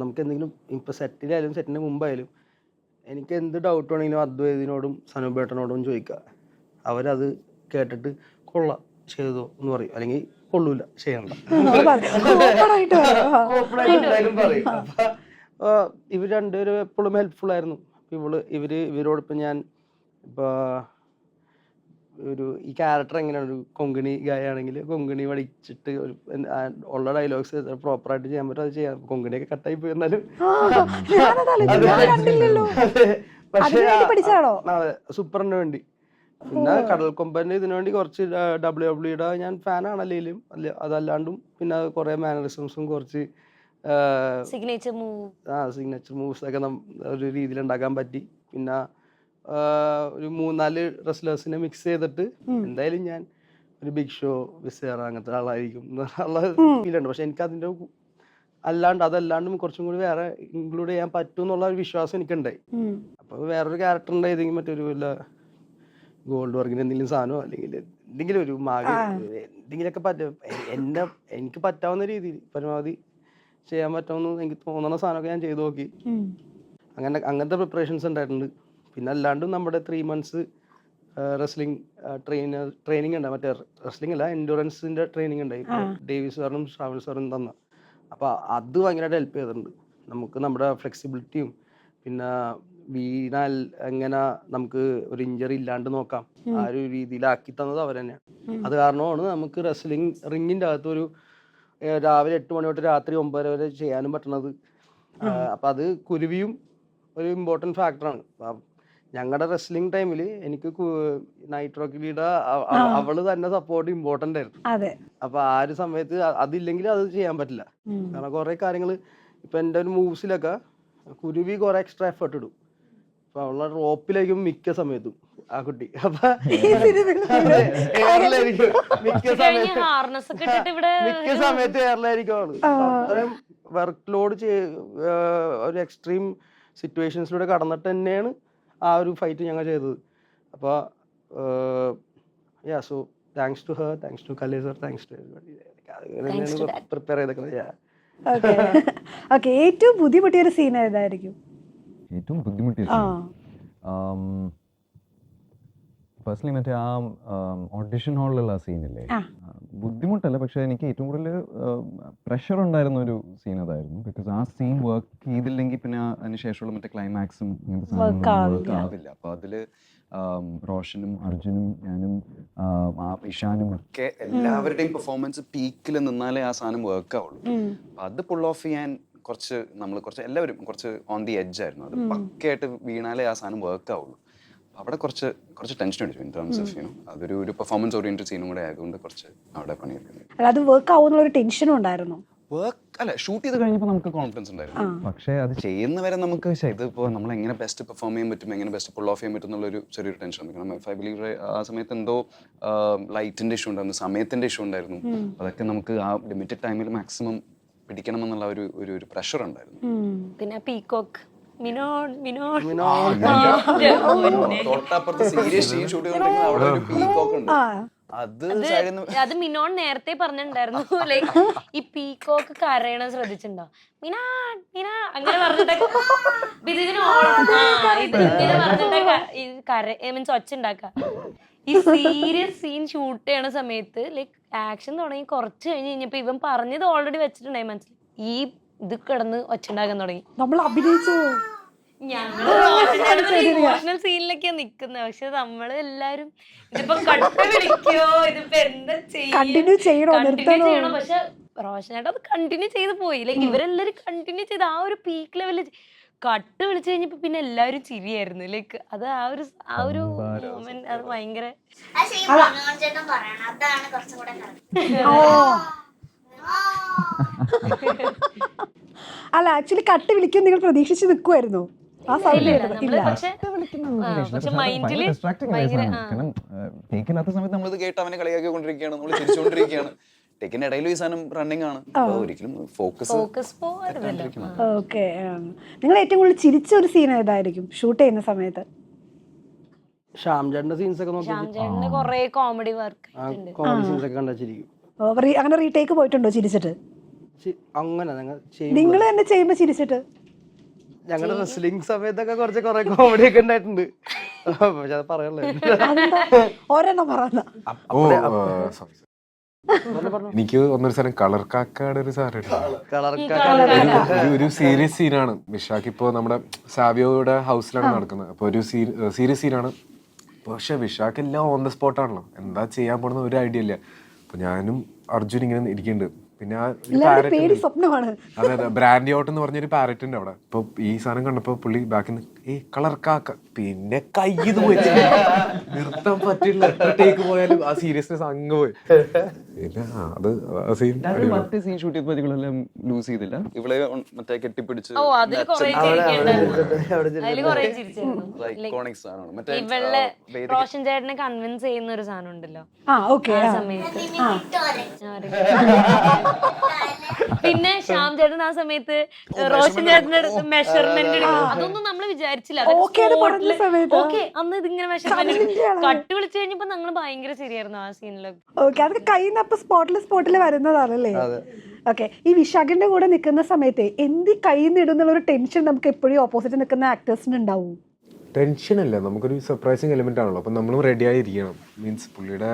നമുക്ക് എന്തെങ്കിലും ഇപ്പോൾ സെറ്റിലായാലും സെറ്റിന് മുമ്പായാലും എനിക്ക് എന്ത് ഡൗട്ട് വേണമെങ്കിലും അദ്വൈതിനോടും സനുപേട്ടനോടും ചോദിക്കുക. അവരത് കേട്ടിട്ട് കൊള്ളാം ചെയ്തോ എന്ന് പറയും, അല്ലെങ്കിൽ കൊള്ളൂല ചെയ്യണ്ട പറയും. അപ്പോൾ ഇവർ രണ്ടുപേരും എപ്പോഴും ഹെൽപ്ഫുൾ ആയിരുന്നു. ഇവരോടൊപ്പം ഞാൻ ഇപ്പോൾ ഈ ക്യാരക്ടർ എങ്ങനെയാണ്, ഒരു കൊങ്കണി ഗായ ആണെങ്കിൽ കൊങ്കണി പഠിച്ചിട്ട് ഉള്ള ഡയലോഗ്സ് പ്രോപ്പറായിട്ട് ചെയ്യാൻ പറ്റും, അത് ചെയ്യാം. കൊങ്കണിയൊക്കെ കട്ടായി പോയിരുന്നാലും സൂപ്പറിന് വേണ്ടി. പിന്നെ കടൽക്കൊമ്പന് ഇതിനു വേണ്ടി കുറച്ച് WWE ഞാൻ ഫാനാണല്ലേലും അതല്ലാണ്ടും പിന്നെ കുറെ മാനറിസംസും കുറച്ച് സിഗ്നേച്ചർ മൂവ്സ് ഒക്കെ ഒരു രീതിയിൽ ഉണ്ടാക്കാൻ പറ്റി. പിന്നെ ഒരു 3-4 റെസ്ലേഴ്സിനെ മിക്സ് ചെയ്തിട്ട് എന്തായാലും ഞാൻ ഒരു ബിഗ് ഷോ വിസേറ അങ്ങനത്തെ ആളായിരിക്കും എന്നുള്ള ഫീലുണ്ട്. പക്ഷെ എനിക്ക് അതിൻ്റെ അതല്ലാണ്ടും കുറച്ചും കൂടി വേറെ ഇൻക്ലൂഡ് ചെയ്യാൻ പറ്റും എന്നുള്ള ഒരു വിശ്വാസം എനിക്കുണ്ടായി. അപ്പോൾ വേറൊരു ക്യാരക്ടറിൻ്റെ ഏതെങ്കിലും മറ്റൊരു വല്ല ഗോൾഡ് വർക്കിന് എന്തെങ്കിലും സാധനമോ അല്ലെങ്കിൽ എന്തെങ്കിലും ഒരു എന്തെങ്കിലുമൊക്കെ എനിക്ക് പറ്റാവുന്ന രീതിയിൽ പരമാവധി ചെയ്യാൻ പറ്റാവുന്ന എനിക്ക് തോന്നുന്ന സാധനമൊക്കെ ഞാൻ ചെയ്തു നോക്കി. അങ്ങനത്തെ പ്രിപ്പറേഷൻസ് ഉണ്ടായിട്ടുണ്ട്. പിന്നെ അല്ലാണ്ടും നമ്മുടെ 3 months റെസ്ലിംഗ് ട്രെയിനിങ് ഉണ്ട്. മറ്റേ റെസ്ലിംഗ് അല്ല, എൻഡുറൻസിന്റെ ട്രെയിനിങ് ഉണ്ടായി. ഡേവിസ് സാറും ശ്രാവൺ സാറും തന്ന. അപ്പോൾ അത് ഭയങ്കരമായിട്ട് ഹെൽപ്പ് ചെയ്തിട്ടുണ്ട് നമുക്ക്. നമ്മുടെ ഫ്ലെക്സിബിലിറ്റിയും പിന്നെ വീണാൽ എങ്ങനെ നമുക്ക് ഒരു ഇഞ്ചറി ഇല്ലാണ്ട് നോക്കാം ആ ഒരു രീതിയിലാക്കി തന്നത് അവർ തന്നെയാണ്. അത് കാരണമാണ് നമുക്ക് റെസ്ലിംഗ് റിങ്ങിൻ്റെ അകത്ത് ഒരു രാവിലെ 8 മണി തൊട്ട് രാത്രി 9 വരെ ചെയ്യാനും പറ്റണത്. അപ്പം അത് കുരുവിയും ഒരു ഇമ്പോർട്ടൻറ്റ് ഫാക്ടറാണ്. ഞങ്ങളുടെ റെസ്ലിംഗ് ടൈമിൽ എനിക്ക് നൈറ്റ് റോക്കിലിയുടെ അവള് തന്നെ സപ്പോർട്ട് ഇമ്പോർട്ടൻ്റ് ആയിരുന്നു. അപ്പൊ ആ ഒരു സമയത്ത് അതില്ലെങ്കിൽ അത് ചെയ്യാൻ പറ്റില്ല. കാരണം കുറെ കാര്യങ്ങൾ ഇപ്പൊ എൻ്റെ ഒരു മൂവ്സിലൊക്കെ കുരുവി കുറെ എക്സ്ട്രാ എഫേർട്ട് ഇടും. അപ്പൊ അവളുടെ റോപ്പിലേക്കും മിക്ക സമയത്തും ആ കുട്ടി. അപ്പൊ മിക്ക സമയത്ത് എയറിലായിരിക്കും അവള്. അത്രയും വർക്ക് ലോഡ് ഒരു എക്സ്ട്രീം സിറ്റുവേഷൻസിലൂടെ കടന്നിട്ട് തന്നെയാണ് ആ ഒരു ഫൈറ്റ് ഞങ്ങൾ ചെയ്തത്. അപ്പോൾ so thanks to her, thanks to Kalai sir, thanks to everybody prepare ചെയ്തേക്കുന്നത്. ഏറ്റവും ബുദ്ധിമുട്ടിയൊരു സീൻ ഏതായിരിക്കും? ഏറ്റവും ബുദ്ധിമുട്ടിയ പേഴ്സണലി മറ്റേ ആ ഓഡിഷൻ ഹാളിലുള്ള സീനില്ലേ, ബുദ്ധിമുട്ടല്ല, പക്ഷെ എനിക്ക് ഏറ്റവും കൂടുതൽ പ്രഷർ ഉണ്ടായിരുന്ന ഒരു സീൻ അതായിരുന്നു. ബിക്കോസ് ആ സീൻ വർക്ക് ചെയ്തില്ലെങ്കിൽ പിന്നെ അതിന് ശേഷമുള്ള മറ്റേ ക്ലൈമാക്സും ഇങ്ങനത്തെ വർക്ക് ആവില്ല. അപ്പോൾ അതിൽ റോഷനും അർജുനും ഞാനും ഇഷാനും ഒക്കെ എല്ലാവരുടെയും പെർഫോമൻസ് പീക്കിൽ നിന്നാലേ ആ സാധനം വർക്ക് ആവുള്ളൂ. അത് പുൾ ഓഫ് ചെയ്യാൻ കുറച്ച് എല്ലാവരും കുറച്ച് ഓൺ ദി എഡ്ജ് ആയിരുന്നു. അത് പക്കയായിട്ട് വീണാലേ ആ സാധനം വർക്ക് ആവുള്ളൂ. അവിടെ കുറച്ച് ടെൻഷൻ അടിച്ചു ഇൻ ടേംസ് ഓഫ് അതൊരു പെർഫോമൻസ് ഓറിയന്റഡ് സീനും കൂടെ ആയതുകൊണ്ട് കുറച്ച് അവിടെ പണിയെടുക്കുന്നത്. അത് വർക്ക് ആവുന്ന ഒരു ടെൻഷനും ഉണ്ടായിരുന്നു. ഷൂട്ട് ചെയ്ത് കഴിഞ്ഞപ്പോൾ നമുക്ക് കോൺഫിഡൻസ് ഉണ്ടായിരുന്നു. പക്ഷേ അത് ചെയ്യുന്നവരെ നമുക്ക് ഇതിപ്പോൾ നമ്മൾ എങ്ങനെ ബെസ്റ്റ് പെർഫോം ചെയ്യാൻ പറ്റും, എങ്ങനെ ബെസ്റ്റ് പുൾ ഓഫ് ചെയ്യാൻ പറ്റും എന്നുള്ളൊരു ചെറിയൊരു ടെൻഷൻ ഉണ്ട്. കാരണം ഐ ബിലീവ് ആ സമയത്ത് എന്തോ ലൈറ്റിന്റെ ഇഷ്യൂ ഉണ്ടായിരുന്നു, സമയത്തിന്റെ ഇഷ്യൂ ഉണ്ടായിരുന്നു. അതൊക്കെ നമുക്ക് ആ ലിമിറ്റഡ് ടൈമിൽ മാക്സിമം പിടിക്കണം എന്നുള്ള ഒരു പ്രഷർ ഉണ്ടായിരുന്നു. പിന്നെ പീകോക്ക് തൊട്ടപ്പുറത്ത് സീരിയസ് സീൻ ഷൂട്ട് ചെയ്തോണ്ടിരിക്കുന്ന അവിടെ ഒരു പീകോക്ക് ഉണ്ട്. അത് മിനോൺ നേരത്തെ പറഞ്ഞിട്ടുണ്ടായിരുന്നു. ലൈക്ക് ഈ പീകോക്ക് കരയണം ശ്രദ്ധിച്ചിട്ടുണ്ടോ? മിനാ മിനാ അങ്ങനെ പറഞ്ഞിട്ടൊക്കെ മീൻസ് ഒച്ച ഉണ്ടാക്ക. ഈ സീരിയസ് സീൻ ഷൂട്ട് ചെയ്യണ സമയത്ത് ലൈക്ക് ആക്ഷൻ തുടങ്ങി കുറച്ച് കഴിഞ്ഞപ്പോ ഇവൻ പറഞ്ഞത് ഓൾറെഡി വെച്ചിട്ടുണ്ടായി മനസ്സിൽ. ഈ ഇത് കിടന്ന് ഒച്ച ഉണ്ടാക്കാൻ തുടങ്ങി. നമ്മൾ അഭിനയിച്ചു, ഇമോഷണൽ സീനിലൊക്കെയാ നിക്കുന്നത്. പക്ഷെ നമ്മള് എല്ലാരും ഇതിപ്പോ കട്ട് പിടിക്കോ, ഇതിപ്പോ എന്താ കണ്ടിന്യൂ ചെയ്യണോ? പക്ഷെ റോഷനായിട്ട് അത് കണ്ടിന്യൂ ചെയ്ത് പോയി. ലൈക്ക് ഇവരെല്ലാരും കണ്ടിന്യൂ ചെയ്ത് ആ ഒരു പീക്ക് ലെവലിൽ കട്ട് വിളിച്ചു കഴിഞ്ഞപ്പോ പിന്നെ എല്ലാരും ചിരിയായിരുന്നു. ലൈക്ക് അത് ആ ഒരു മൊമെന്റ് അത് ഭയങ്കര അല്ല ആക്ച്വലി കട്ട് വിളിക്കാൻ നിങ്ങൾ പ്രതീക്ഷിച്ച് നിൽക്കുമായിരുന്നു ആ സമയത്ത്? നമ്മളിത് കേട്ട് അവനെ കളിയാക്കിക്കൊണ്ടിരിക്കുകയാണ്, നമ്മൾ ചിരിച്ചുകൊണ്ടിരിക്കുകയാണ്. ടേക്കിന്റെ ഇടയിൽ ഈ സാധനം റണ്ണിങ് ആണ്. ഒരിക്കലും ഫോക്കസ് ഓക്കെ. നിങ്ങൾ ഏറ്റവും കൂടുതൽ ചിരിച്ച ഒരു സീൻ ഏതായിരിക്കും ഷൂട്ട് ചെയ്യുന്ന സമയത്ത്? ഷ്യാംചാടിന്റെ സീൻസ് ഒക്കെ ഷ്യാംചാടിന്റെ കുറെ കോമഡി വർക്ക് കോമഡി സീൻസ് ഒക്കെ കണ്ടിരിക്കും. അങ്ങനെ റീടേക്ക് പോയിട്ടുണ്ടോ ചിരിച്ചിട്ട്? അങ്ങനെ നിങ്ങൾ തന്നെ ചെയ്യുമ്പോ ചിരിച്ചിട്ട്? ഞങ്ങളുടെ റെസ്ലിംഗ് സമയത്തൊക്കെ കുറെ കോമഡി ഒക്കെ ഉണ്ടായിട്ടുണ്ട്. പക്ഷെ അത് പറയല്ലേ, ഒരെണ്ണം പറഞ്ഞ. എനിക്ക് ഒന്നൊരു സാധനം കളർ കാക്കയുടെ ഒരു സാധനം, ഒരു സീരിയസ് സീനാണ്. വിശാഖ് ഇപ്പോ നമ്മുടെ സാവിയോയുടെ ഹൗസിലാണ് നടക്കുന്നത്. അപ്പൊ ഒരു സീരിയസ് സീനാണ്. പക്ഷെ വിശാഖ് എല്ലാം ഓൺ ദ സ്പോട്ട് ആണല്ലോ, എന്താ ചെയ്യാൻ പോണെന്ന് ഒരു ഐഡിയ ഇല്ല. അപ്പൊ ഞാനും അർജുൻ ഇങ്ങനെ ഇരിക്കുന്നുണ്ട്. പിന്നെ അതെ ബ്രാൻഡി ഔട്ട് എന്ന് പറഞ്ഞൊരു പാരറ്റ് ഉണ്ട് അവിടെ. അപ്പൊ ഈ സാധനം കണ്ടപ്പോ പുള്ളി ബാക്കിൽ നിന്ന് ഈ കളർ കാക്ക പിന്നെ കയ്യത് പോയി നിർത്താൻ പറ്റില്ല. ടേക്ക് പോയാലും ആ സീരിയസ്നെസ് അങ്ങ് പോയി. പിന്നെ അത് സീൻ മറ്റേ സീൻ ഷൂട്ട് ചെയ്തപ്പോഴെല്ലാം ലൂസ് ചെയ്തില്ല. ഇവളെ മറ്റേ കെട്ടിപ്പിടിച്ച് ഓ അതിൽ കുറെ അതില് കുറെ ചിരിച്ചായിരുന്നു. iconic സാധനമാണ്. മറ്റേ ഇവളെ റോഷൻ ചേട്ടനെ കൺവിൻസ് ചെയ്യുന്ന ഒരു സാധനം ഉണ്ടല്ലോ ഓക്കെ ആ സമയത്ത്. പിന്നെ ശ്യാം ചേട്ടൻ ആ സമയത്ത് റോഷൻ ചേട്ടന്റെ അടുത്ത് മെഷർമെന്റ് എടുക്കും. അതൊന്നും നമ്മൾ വിചാരിച്ചില്ല. ഓക്കെ അന്ന് ഇതിങ്ങനെ മെഷർമെന്റ് കട്ട് വിളിച്ചു കഴിഞ്ഞപ്പോ ഞങ്ങൾ ഭയങ്കര ശരിയായിരുന്നു ആ സീനിലൊക്കെ. ഓക്കെ, അതൊക്കെ കയ്യിൽ നിന്ന് സ്പോട്ടിൽ വരുന്നതാണല്ലേ. ഓക്കെ, ഈ വിശാഖിന്റെ കൂടെ നിൽക്കുന്ന സമയത്ത് എന്ത് കയ്യിൽ നിന്ന് ഇടുന്നുള്ള ഒരു ടെൻഷൻ നമുക്ക് എപ്പോഴും ഓപ്പോസിറ്റ് നിൽക്കുന്ന ആക്ടേഴ്സിന് ഉണ്ടാവും. ടെൻഷൻ അല്ല, നമുക്കൊരു സർപ്രൈസിങ് എലിമെന്റ് ആണല്ലോ. അപ്പം നമ്മളും റെഡി ആയിരിക്കണം. മീൻസ് പുള്ളിയുടെ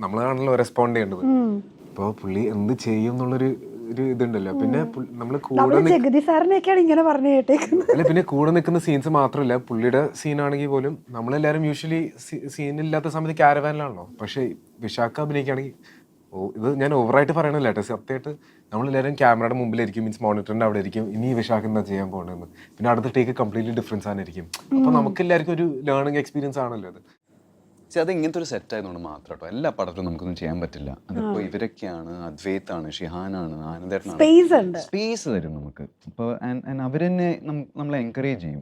നമ്മളാണല്ലോ റെസ്പോണ്ട് ചെയ്യേണ്ടത്. അപ്പോൾ പുള്ളി എന്ത് ചെയ്യും എന്നുള്ളൊരു ഇതുണ്ടല്ലോ. പിന്നെ നമ്മൾ കൂടെ ജഗതി സാറിനെയൊക്കെയാണ് ഇങ്ങനെ പറഞ്ഞു കേട്ടേക്കുന്നത്. അല്ല, പിന്നെ കൂടെ നിൽക്കുന്ന സീൻസ് മാത്രമല്ല, പുള്ളിയുടെ സീനാണെങ്കിൽ പോലും നമ്മളെല്ലാവരും യൂഷ്വലി സീനില്ലാത്ത സമയത്ത് ക്യാരവാനിലാണല്ലോ. പക്ഷേ വിശാഖ അഭിനയിക്കുകയാണെങ്കിൽ ഇത് ഞാൻ ഓവറായിട്ട് പറയണല്ലോ കേട്ടോ, സത്യമായിട്ട് നമ്മളെല്ലാവരും ക്യാമറയുടെ മുമ്പിലായിരിക്കും. മീൻസ് മോണിറ്ററിന്റെ അവിടെ ആയിരിക്കും. ഇനി വിശാഖ എന്താ ചെയ്യാൻ പോകണമെന്ന്. പിന്നെ അടുത്ത ടേക്ക് കംപ്ലീറ്റ്ലി ഡിഫറൻസ് ആയിരിക്കും. അപ്പൊ നമുക്ക് എല്ലാവർക്കും ഒരു ലേണിംഗ് എക്സ്പീരിയൻസ് ആണല്ലോ അത്. അത് ഇങ്ങനത്തെ ഒരു സെറ്റ് ആയതുകൊണ്ട് മാത്രം കേട്ടോ, എല്ലാ പടത്തിലും നമുക്കൊന്നും ചെയ്യാൻ പറ്റില്ല. അതിപ്പോ ഇവരൊക്കെയാണ്, അദ്വൈതാണ്, ഷിഹാനാണ്, ആനന്ദേട്ടനാണ്, സ്പേസ് തരും നമുക്ക്. അപ്പോൾ അവരെന്നെ നമ്മളെ എൻകറേജ് ചെയ്യും.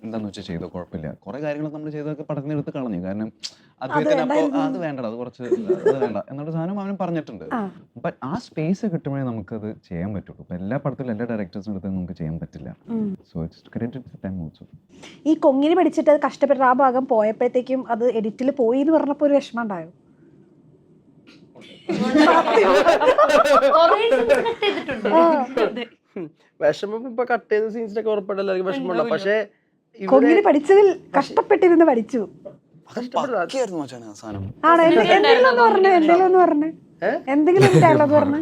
എന്താന്ന് വെച്ചാൽ ചെയ്തോ, കുഴപ്പമില്ല. കുറെ കാര്യങ്ങളൊക്കെ നമ്മൾ ചെയ്തൊക്കെ പടത്തിന് എടുത്ത് കളഞ്ഞു. കാരണം അദ്വൈത്തിന് അപ്പോൾ അത് വേണ്ടത്, അത് കുറച്ച് അത് വേണ്ട എന്നുള്ള സാധനം അവനും പറഞ്ഞിട്ടുണ്ട്. ബട്ട് ആ സ്പേസ് കിട്ടുമ്പോഴേ നമുക്കത് ചെയ്യാൻ പറ്റുള്ളൂ. ഇപ്പൊ എല്ലാ പടത്തിലും എല്ലാ ഡയറക്ടേഴ്സിനും അടുത്ത് നമുക്ക് ചെയ്യാൻ പറ്റില്ല. So it's credit time also. ഈ കൊങ്ങിനി പഠിച്ചിട്ട് അത് കഷ്ടപ്പെട്ട ആ ഭാഗം പോയപ്പോഴത്തേക്കും അത് എഡിറ്റിൽ പോയി എന്ന് പറഞ്ഞപ്പോ ഒരു വിഷമം ഉണ്ടായോ? വിഷമം ഇപ്പൊ കട്ട് ചെയ്ത സീൻസിനൊക്കെ ഉറപ്പായിട്ടല്ല വിഷമമുള്ള. പക്ഷേ കൊങ്ങിനി പഠിച്ചതിൽ കഷ്ടപ്പെട്ടിരുന്ന് പഠിച്ചു. ആണോ? എന്തെങ്കിലും ഒന്ന് പറഞ്ഞേ, എന്തെങ്കിലും ഡയലോഗ് പറഞ്ഞേ.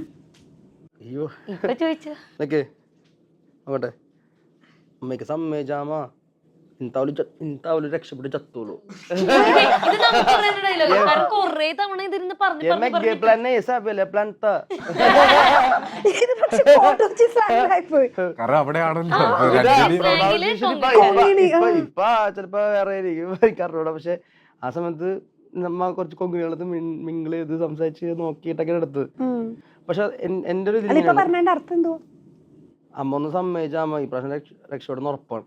അയ്യോ ഇപ്പൊ ചോദിച്ചു നോക്കട്ടെ. അമ്മയ്ക്ക് സമ്മേജാമാ ഇന്താവല് രക്ഷപ്പെട്ട് ചത്തോളൂ. കൊറേ തവണ ഇതിരുന്ന് പറഞ്ഞു. കാരണം അവിടെയാണല്ലോ ഇപ്പൊ ചിലപ്പോ വേറെ എനിക്കറിഞ്ഞൂടാ. പക്ഷെ ആ സമയത്ത് നമ്മ കുറച്ച് കൊങ്ങികളത്ത് മിങ്കിൾ ചെയ്ത് സംസാരിച്ച് നോക്കിയിട്ടൊക്കെ എടുത്തത്. പക്ഷെ എന്റെ ഒരു അർത്ഥം എന്തോ, അമ്മ ഒന്ന് സമ്മതിച്ചാ അമ്മ ഈ പ്രാവശ്യം രക്ഷപ്പെടുന്ന ഉറപ്പാണ്.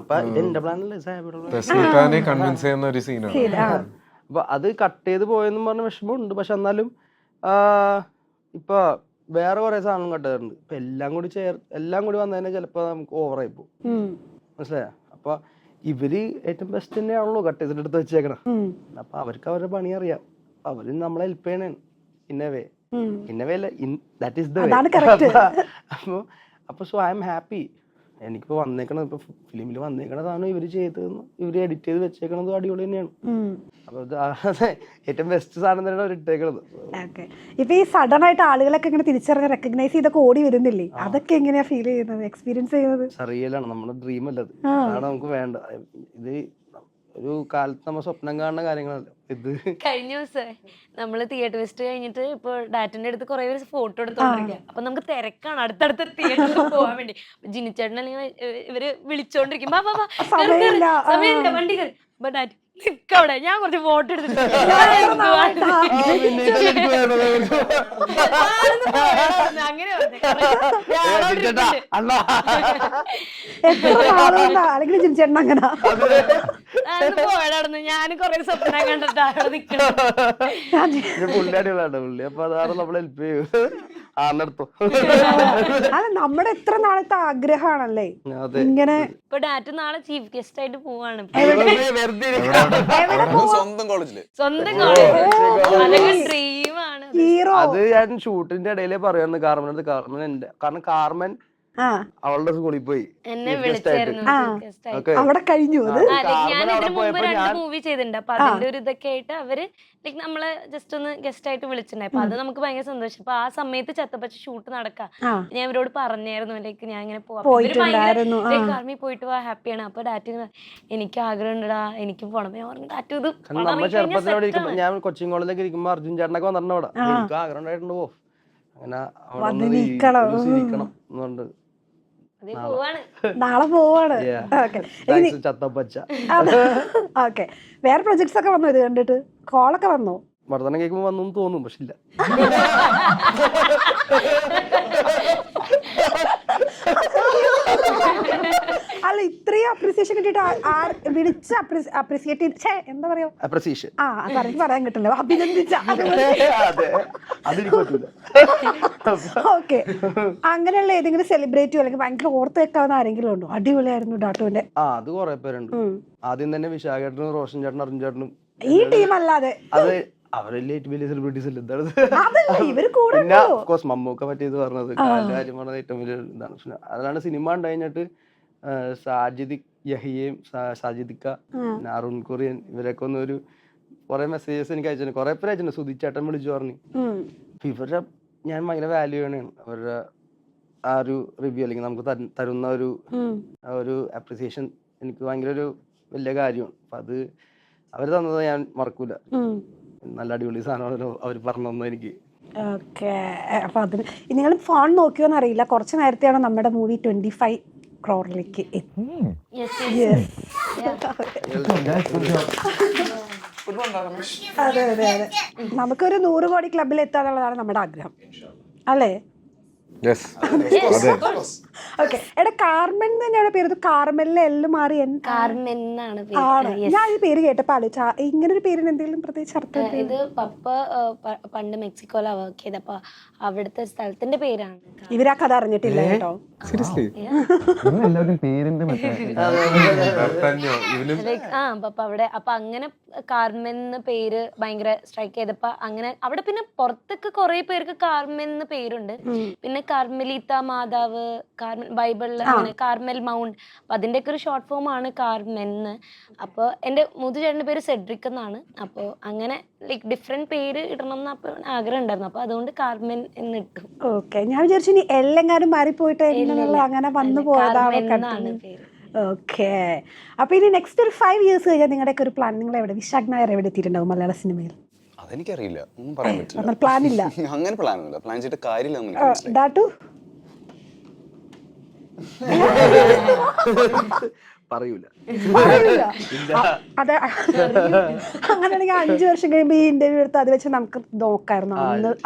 അപ്പൊ ഇത് എന്റെ പ്ലാനല്ലേ, സാബിയുടെ കൺവിൻസ് ചെയ്യുന്ന ഒരു സീനാണ്. അപ്പൊ അത് കട്ട് ചെയ്ത് പോയെന്നും പറഞ്ഞ വിഷമമുണ്ട്. പക്ഷെ എന്നാലും ഇപ്പൊ വേറെ കുറെ സാധനം കട്ട് ചെയ്തിട്ടുണ്ട്. ഇപ്പൊ എല്ലാം കൂടി വന്നതിനെ ചിലപ്പോ നമുക്ക് ഓവറായി പോകും. മനസ്സിലായ? അപ്പൊ ഇവര് ഏറ്റവും ബെസ്റ്റ് തന്നെയാണല്ലോ കട്ട് ചെയ്തിട്ട് എടുത്ത് വെച്ചേക്കണം. അപ്പൊ അവർക്ക് അവരുടെ പണി അറിയാം. അവര് നമ്മളെ ഹെൽപ്പ് ചെയ്യണേ. അപ്പൊ സോ ഐ എം ഹാപ്പി. എനിക്കിപ്പോ വന്നേക്കണത്, ഇപ്പൊ ഫിലിമിൽ വന്നേക്കണതാണ് ഇവര് ചെയ്തതെന്ന്, ഇവര് എഡിറ്റ് ചെയ്ത് വെച്ചേക്കണത് അടിപൊളി തന്നെയാണ്. അപ്പൊ ഏറ്റവും ബെസ്റ്റ് സാധനം തന്നെയാണ് അവർ ഇട്ടേക്കണത്. ഇപ്പൊ ഈ സഡൻ ആയിട്ട് ആളുകളൊക്കെ ഇങ്ങനെ തിരിച്ചറിഞ്ഞ് റെക്കഗ്നൈസ് ചെയ്തൊക്കെ ഓടി വരുന്നില്ലേ, അതൊക്കെ എങ്ങനെയാ ഫീൽ ചെയ്യുന്നത്, എക്സ്പീരിയൻസ് ചെയ്യുന്നത്? റിയലാണ്, നമ്മുടെ ഡ്രീം അല്ലത്. അതാണ് നമുക്ക് വേണ്ട. ഇത് ഒരു കാലത്ത് നമ്മൾ സ്വപ്നം കാണുന്ന കാര്യങ്ങളല്ല ഇത്. കഴിഞ്ഞ ദിവസം നമ്മള് തിയേറ്റർ ഫെസ്റ്റ് കഴിഞ്ഞിട്ട് ഇപ്പൊ ഡാറ്റിന്റെ അടുത്ത് കുറെ പേര് ഫോട്ടോ എടുത്തോണ്ടിരിക്കുക. അപ്പൊ നമുക്ക് തിരക്കാണ് അടുത്തടുത്ത തിയേറ്ററിൽ പോകാൻ വേണ്ടി. ജിനിച്ചേട്ടൻ അല്ലെങ്കിൽ ഇവര് വിളിച്ചോണ്ടിരിക്കും, സമയമില്ല വണ്ടി കയറി. അപ്പൊ ഡാറ്റ് നിക്കവിടെ, ഞാൻ കുറച്ച് ഫോട്ടോ എടുത്തിട്ട് അങ്ങനെ പോയടായിരുന്നു. ഞാൻ കൊറേ സ്വപ്നം കണ്ടിട്ട് അവിടെ നിക്കണം. പുള്ളി അടിപൊളിയാണ് പുള്ളി. അപ്പൊ അതാണ് നമ്മളെ ഹെൽപ്പ് ചെയ്യും. നമ്മുടെ എത്ര നാളത്തെ ആഗ്രഹമാണല്ലേ ഇങ്ങനെ. ഇപ്പൊ ഡാറ്റ് നാളെ ചീഫ് ഗസ്റ്റ് ആയിട്ട് പോവാണ്. സ്വന്തം കോളേജില് ഡ്രീമാണ് അത്. ഞാൻ ഷൂട്ടിന്റെ ഇടയിലേ പറയാന്ന് കാർമൻ കാരണം കാർമൻ അവളുടെ സ്കൂളിൽ പോയി എന്നെ വിളിച്ചായിരുന്നു. അവിടെ കഴിഞ്ഞു. ഞാൻ ഇതിനു മുമ്പ് 2 മൂവി ചെയ്തിട്ടുണ്ട്. അപ്പൊ അതിന്റെ ഒരു ഇതൊക്കെ ആയിട്ട് അവര് ലൈക് നമ്മളെ ജസ്റ്റ് ഒന്ന് ഗസ്റ്റ് ആയിട്ട് വിളിച്ചിട്ടുണ്ടായി. അപ്പൊ അത് നമുക്ക് ഭയങ്കര സന്തോഷം. അപ്പൊ ആ സമയത്ത് ചത്തപ്പച്ച ഷൂട്ട് നടക്കാം. ഞാൻ ഇവരോട് പറഞ്ഞായിരുന്നു ലൈക്ക് ഞാൻ ഇങ്ങനെ ആർമി പോയിട്ട് പോവാ, ഹാപ്പിയാണ്. അപ്പൊ ഡാറ്റി എനിക്ക് ആഗ്രഹം ഉണ്ടടാ, എനിക്ക് പോണം. ഞാൻ പറഞ്ഞു ഡാറ്റു ഇത് നമ്മ ചെറുപ്പത്തിലവിടെ ഇരിക്കുമ്പോ, ഞാൻ കൊച്ചിൻ കോളേജിലേക്ക് ഇരിക്കുമ്പോ അർജുൻ ചേട്ടനൊക്കെ വന്നിട്ടുണ്ട് അവിടെ. എനിക്ക് ആഗ്രഹം ഉണ്ടായിട്ടുണ്ട്. അങ്ങനെ അവിടെ ഇരിക്കണം എന്നുണ്ട്. അതേ പോവാണ്. നാളെ പോവാണ്. ഓക്കെ ചത്തപ്പച്ച. ഓക്കെ, വേറെ പ്രൊജക്ട്സ് ഒക്കെ വന്നോ ഇത് കണ്ടിട്ട്? കോളൊക്കെ വന്നോ? വർദ്ധനം കേൾക്കുമ്പോൾ വന്നു തോന്നും, പക്ഷെ ഇല്ല. അല്ല, ഇത്രയും അപ്രീസിയേഷൻ കിട്ടിയിട്ട് വിളിച്ച് അപ്രീസിയേറ്റ് എന്താ പറയാ, അപ്രീസിയേഷൻ പറഞ്ഞ് പറയാൻ കിട്ടില്ല, അഭിനന്ദിച്ച. ഓക്കെ, അങ്ങനെയുള്ള ഏതെങ്കിലും സെലിബ്രേറ്റീവ് അല്ലെങ്കിൽ ഭയങ്കര ഓർത്ത് വെക്കാവുന്ന ആരെങ്കിലും ഉണ്ടോ? അടിപൊളിയായിരുന്നു ഡാട്ടുവിന്റെ. അത് കുറെ പേരുണ്ട്. ആദ്യം തന്നെ വിശാഖേട്ടനും റോഷൻ ചേട്ടനും അർജുൻ ചേട്ടനും. ഈ ടീം അല്ലാതെ അത് അവരെല്ലാം ഏറ്റവും വലിയ സെലിബ്രിറ്റീസ് അല്ലേ? എന്താണ് ഇവര് കൂടെ പിന്നെ ഓഫ്കോഴ്സ് മമ്മൂക്ക പറ്റിയത് പറഞ്ഞത് കാര്യം പറഞ്ഞത് ഏറ്റവും വലിയ ഇതാണ്. പക്ഷെ അതാണ് സിനിമ ഉണ്ട് കഴിഞ്ഞിട്ട് സാജിദ് യഹിയയും സാജിദിക്ക അരുൺ കൊറിയൻ ഇവരൊക്കെ ഒന്ന് ഒരു കുറെ മെസ്സേജസ് എനിക്ക് അയച്ചു. കുറെ പേര് അയച്ചിട്ടുണ്ട്. സുധിച്ചേട്ടൻ വിളിച്ചു പറഞ്ഞു. ഇവരുടെ ഞാൻ ഭയങ്കര വാല്യൂ ആണ് അവരുടെ ആ ഒരു റിവ്യൂ അല്ലെങ്കിൽ നമുക്ക് തരുന്ന ഒരു അപ്രിസിയേഷൻ എനിക്ക് ഭയങ്കര ഒരു വലിയ കാര്യമാണ്. അപ്പൊ അത് അവർ തന്നത് ഞാൻ മറക്കൂല. നല്ല അടിപൊളി സാധനമാണല്ലോ അവർ പറഞ്ഞു തന്നെ എനിക്ക്. ഓക്കെ, അപ്പൊ അതിന് നിങ്ങൾ ഫോൺ നോക്കിയോന്ന് അറിയില്ല, കുറച്ച് നേരത്തെയാണ് നമ്മുടെ മൂവി 25 crore-ലേക്ക് അതെ അതെ അതെ, നമുക്കൊരു 100 കോടി ക്ലബിൽ എത്താന്നുള്ളതാണ് നമ്മുടെ ആഗ്രഹം, അല്ലേ? ഓക്കെ, എടാ കാർമെൻ തന്നെയാണ് പേര്. കാർമെലിലെ എല്ലാം മാറി കാർമെൻ എന്നാണ് ആണ്. ഞാൻ ഈ പേര് കേട്ടപ്പോ ആലോചിച്ച ഇങ്ങനെ ഒരു പേരിന് എന്തെങ്കിലും പ്രത്യേകിച്ച് അർത്ഥം? ഇത് പപ്പ പണ്ട് മെക്സിക്കോയിലാ വർക്ക് ചെയ്തപ്പോ അവിടുത്തെ സ്ഥലത്തിന്റെ പേരാണ്. ഇവരാ കഥ അറിഞ്ഞിട്ടില്ല കേട്ടോ. എല്ലാവരും പേരിന്റെ പപ്പ അവിടെ അപ്പൊ അങ്ങനെ കാർമെൻ എന്ന് പേര് ഭയങ്കര സ്ട്രൈക്ക് ചെയ്തപ്പോ അങ്ങനെ അവിടെ പിന്നെ പുറത്തൊക്കെ കുറെ പേർക്ക് കാർമെൻ എന്ന് പേരുണ്ട്. പിന്നെ കാർമെലീത്ത മാതാവ്, ബൈബിളിൽ അങ്ങനെ കാർമെൽ മൗണ്ട്, അപ്പൊ അതിന്റെ ഒക്കെ ഒരു ഷോർട്ട് ഫോം ആണ് കാർമെൻ. അപ്പൊ എന്റെ മുതുചേട്ടന്റെ പേര് സെഡ്രിക് എന്നാണ്. അപ്പൊ അങ്ങനെ ലൈക് ഡിഫറെന്റ് പേര് ഇടണം എന്ന് അപ്പൊ ആഗ്രഹം ഉണ്ടായിരുന്നു. അപ്പൊ അതുകൊണ്ട് കാർമെൻ എന്ന് ഇട്ടു. ഓക്കെ, ഞാൻ വിചാരിച്ചു ഇനി എല്ലെങ്ങാനും മാറിപ്പോയിട്ട് അങ്ങനെ വന്നു പോയതാണ് പേര്. ഓക്കെ, അപ്പൊ ഇനി നെക്സ്റ്റ് ഒരു 5 years കഴിഞ്ഞാൽ നിങ്ങളുടെ ഒരു പ്ലാൻ, നിങ്ങൾ എവിടെ വിശാഖ് നായർ എവിടെ എത്തിയിട്ടുണ്ടാവും മലയാള സിനിമയിൽ? അതെനിക്കറിയില്ല, ഒന്നും പറയാൻ പറ്റില്ല. പ്ലാൻ ഇല്ല. അങ്ങനെ പ്ലാനൊന്നുമില്ല, പ്ലാൻ ചെയ്തിട്ട് കാര്യമില്ല. ഡാട്ടു പറയൂല. അതെ, അങ്ങനെയാണെങ്കിൽ 5 വർഷം കഴിയുമ്പോ ഈ ഇന്റർവ്യൂ എടുത്ത് അത് വെച്ച് നമുക്ക് നോക്കായിരുന്നു.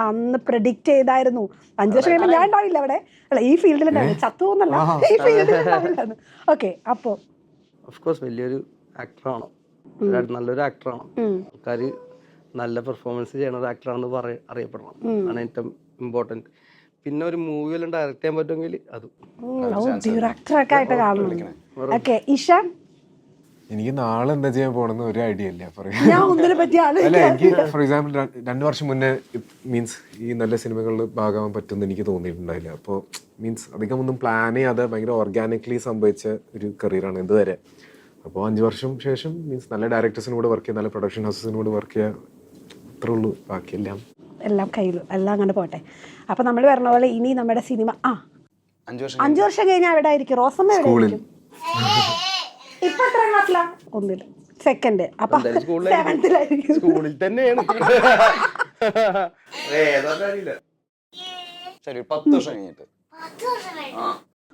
അന്ന് പ്രെഡിക്റ്റ് ചെയ്തായിരുന്നു 5 വർഷം കഴിയുമ്പോ ഞാൻ ഉണ്ടാവില്ല അവിടെ, അല്ല ഈ ഫീൽഡിൽ ഉണ്ടാവില്ല, ചത്തുവോന്നല്ല, ഈ ഫീൽഡിൽ ഉണ്ടാവില്ല. ഓക്കെ, അപ്പോ ഓഫ്കോഴ്സ് വലിയൊരു ആക്ടറാണ്, നല്ലൊരു ആക്ടറാണ്. ആൾക്കാര് നല്ല പെർഫോമൻസ് ചെയ്യണ ഒരു ആക്ടറാണെന്ന് അറിയപ്പെടണം, ആണ് ഏറ്റവും ഇമ്പോർട്ടന്റ്. പിന്നെ ഒരു മൂവിയെല്ലാം ഡയറക്റ്റ് ചെയ്യാൻ പറ്റുമെങ്കിൽ അതും ഡയറക്ടറൊക്കെ ആയിട്ട് കാണണം. ഓക്കെ, ഇഷാൻ, എനിക്ക് നാളെ എന്താ ചെയ്യാൻ പോണെന്ന് ഒരു ഐഡിയ ഇല്ല. ഞാൻ ഒന്നിനെ പറ്റി അല്ല, എനിക്ക് ഫോർ എക്സാമ്പിൾ 2 വർഷം മുന്നേ മീൻസ് ഈ നല്ല സിനിമകളിൽ ഭാഗമാകാൻ പറ്റുമെന്ന് എനിക്ക് തോന്നിയിട്ടുണ്ടായില്ല. അപ്പോൾ മീൻസ് അധികം ഒന്നും പ്ലാൻ ചെയ്യാതെ ഭയങ്കര ഓർഗാനിക്കലി സംഭവിച്ച ഒരു കരിയറാണ് ഇതുവരെ. അപ്പോൾ 5 വർഷം ശേഷം മീൻസ് നല്ല ഡയറക്ടേഴ്സിനോട് വർക്ക് ചെയ്യുക, നല്ല പ്രൊഡക്ഷൻ ഹൗസസിനോട് വർക്ക് ചെയ്യുക, അത്രേ ഉള്ളൂ. ബാക്കിയെല്ലാം കയ്യിലും എല്ലാം അങ്ങനെ പോട്ടെ. അപ്പൊ നമ്മൾ പറഞ്ഞ പോലെ ഇനി നമ്മുടെ സിനിമ 5 വർഷം കഴിഞ്ഞാൽ എവിടെ ആയിരിക്കും? റോസമ്മ എവിടെയായിരിക്കും? ഇപ്പൊ എത്ര ക്ലാസ്സിലാ? 1ൽ, 2nd, അപ്പൊ 7th-ലായിരിക്കും. സ്കൂളിൽ തന്നെയാണ്. ശരി, 10 വർഷം കഴിഞ്ഞിട്ട്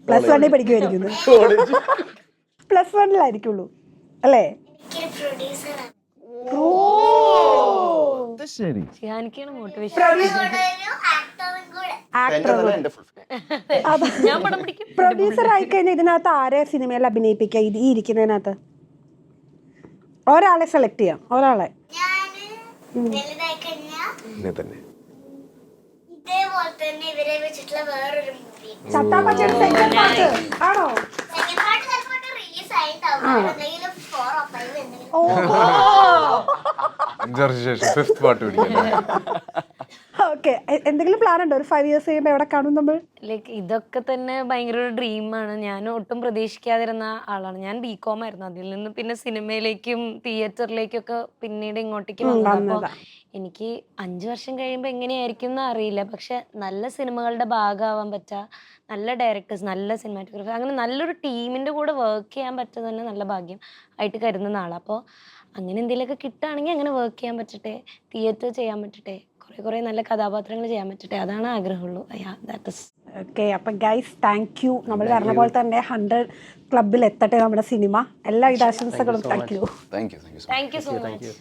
+1 പഠിക്കുമായിരിക്കും. +1-ലായിരിക്കുള്ളൂ അല്ലേ? ശരി, മോട്ടിവേഷൻ പ്രൊഡ്യൂസർ ആയിക്കഴിഞ്ഞാൽ ഇതിനകത്ത് ആരെ സിനിമയിൽ അഭിനയിപ്പിക്കുക? ഈ ഇരിക്കുന്നതിനകത്ത് ഒരാളെ സെലക്ട് ചെയ്യാം, ഒരാളെ. ചത്താപ്പച്ചയുടെ സെക്കൻഡ് പാർട്ട് ആണോ? ഓ, 5 വർഷം ശേഷം 5th പാർട്ട് പിടിക്കാം. ഓക്കെ, എന്തെങ്കിലും പ്ലാൻ ഉണ്ടോ? ഒരു 5 years കഴിയുമ്പോൾ എവിടെ കാണും നമ്മൾ? ലൈക്ക് ഇതൊക്കെ തന്നെ ഭയങ്കര ഒരു ഡ്രീമാണ്. ഞാൻ ഒട്ടും പ്രതീക്ഷിക്കാതിരുന്ന ആളാണ്. ഞാൻ BCom ആയിരുന്നു. അതിൽ നിന്ന് പിന്നെ സിനിമയിലേക്കും തിയേറ്ററിലേക്കും ഒക്കെ പിന്നീട് ഇങ്ങോട്ടേക്ക് വന്നപ്പോൾ എനിക്ക് 5 വർഷം കഴിയുമ്പോൾ എങ്ങനെയായിരിക്കും എന്ന് അറിയില്ല. പക്ഷെ നല്ല സിനിമകളുടെ ഭാഗമാവാൻ പറ്റുക, നല്ല ഡയറക്ടേഴ്സ്, നല്ല സിനിമാറ്റോഗ്രാഫർ, അങ്ങനെ നല്ലൊരു ടീമിൻ്റെ കൂടെ വർക്ക് ചെയ്യാൻ പറ്റുന്നത് തന്നെ നല്ല ഭാഗ്യം ആയിട്ട് കരുതുന്ന ആളാണ്. അപ്പോൾ അങ്ങനെ എന്തെങ്കിലുമൊക്കെ കിട്ടുകയാണെങ്കിൽ അങ്ങനെ വർക്ക് ചെയ്യാൻ പറ്റട്ടെ, തിയേറ്റർ ചെയ്യാൻ പറ്റട്ടെ, കുറേ നല്ല കഥാപാത്രങ്ങൾ ചെയ്യാൻ പറ്റട്ടെ, അതാണ് ആഗ്രഹമുള്ളൂ. That is. ഓക്കെ, അപ്പം ഗൈസ് താങ്ക് യു. നമ്മൾ പറഞ്ഞ പോലെ തന്നെ 100 ക്ലബിൽ എത്തട്ടെ നമ്മുടെ സിനിമ. എല്ലാ ആശംസകളും. Thank you. Thank you thank you so much.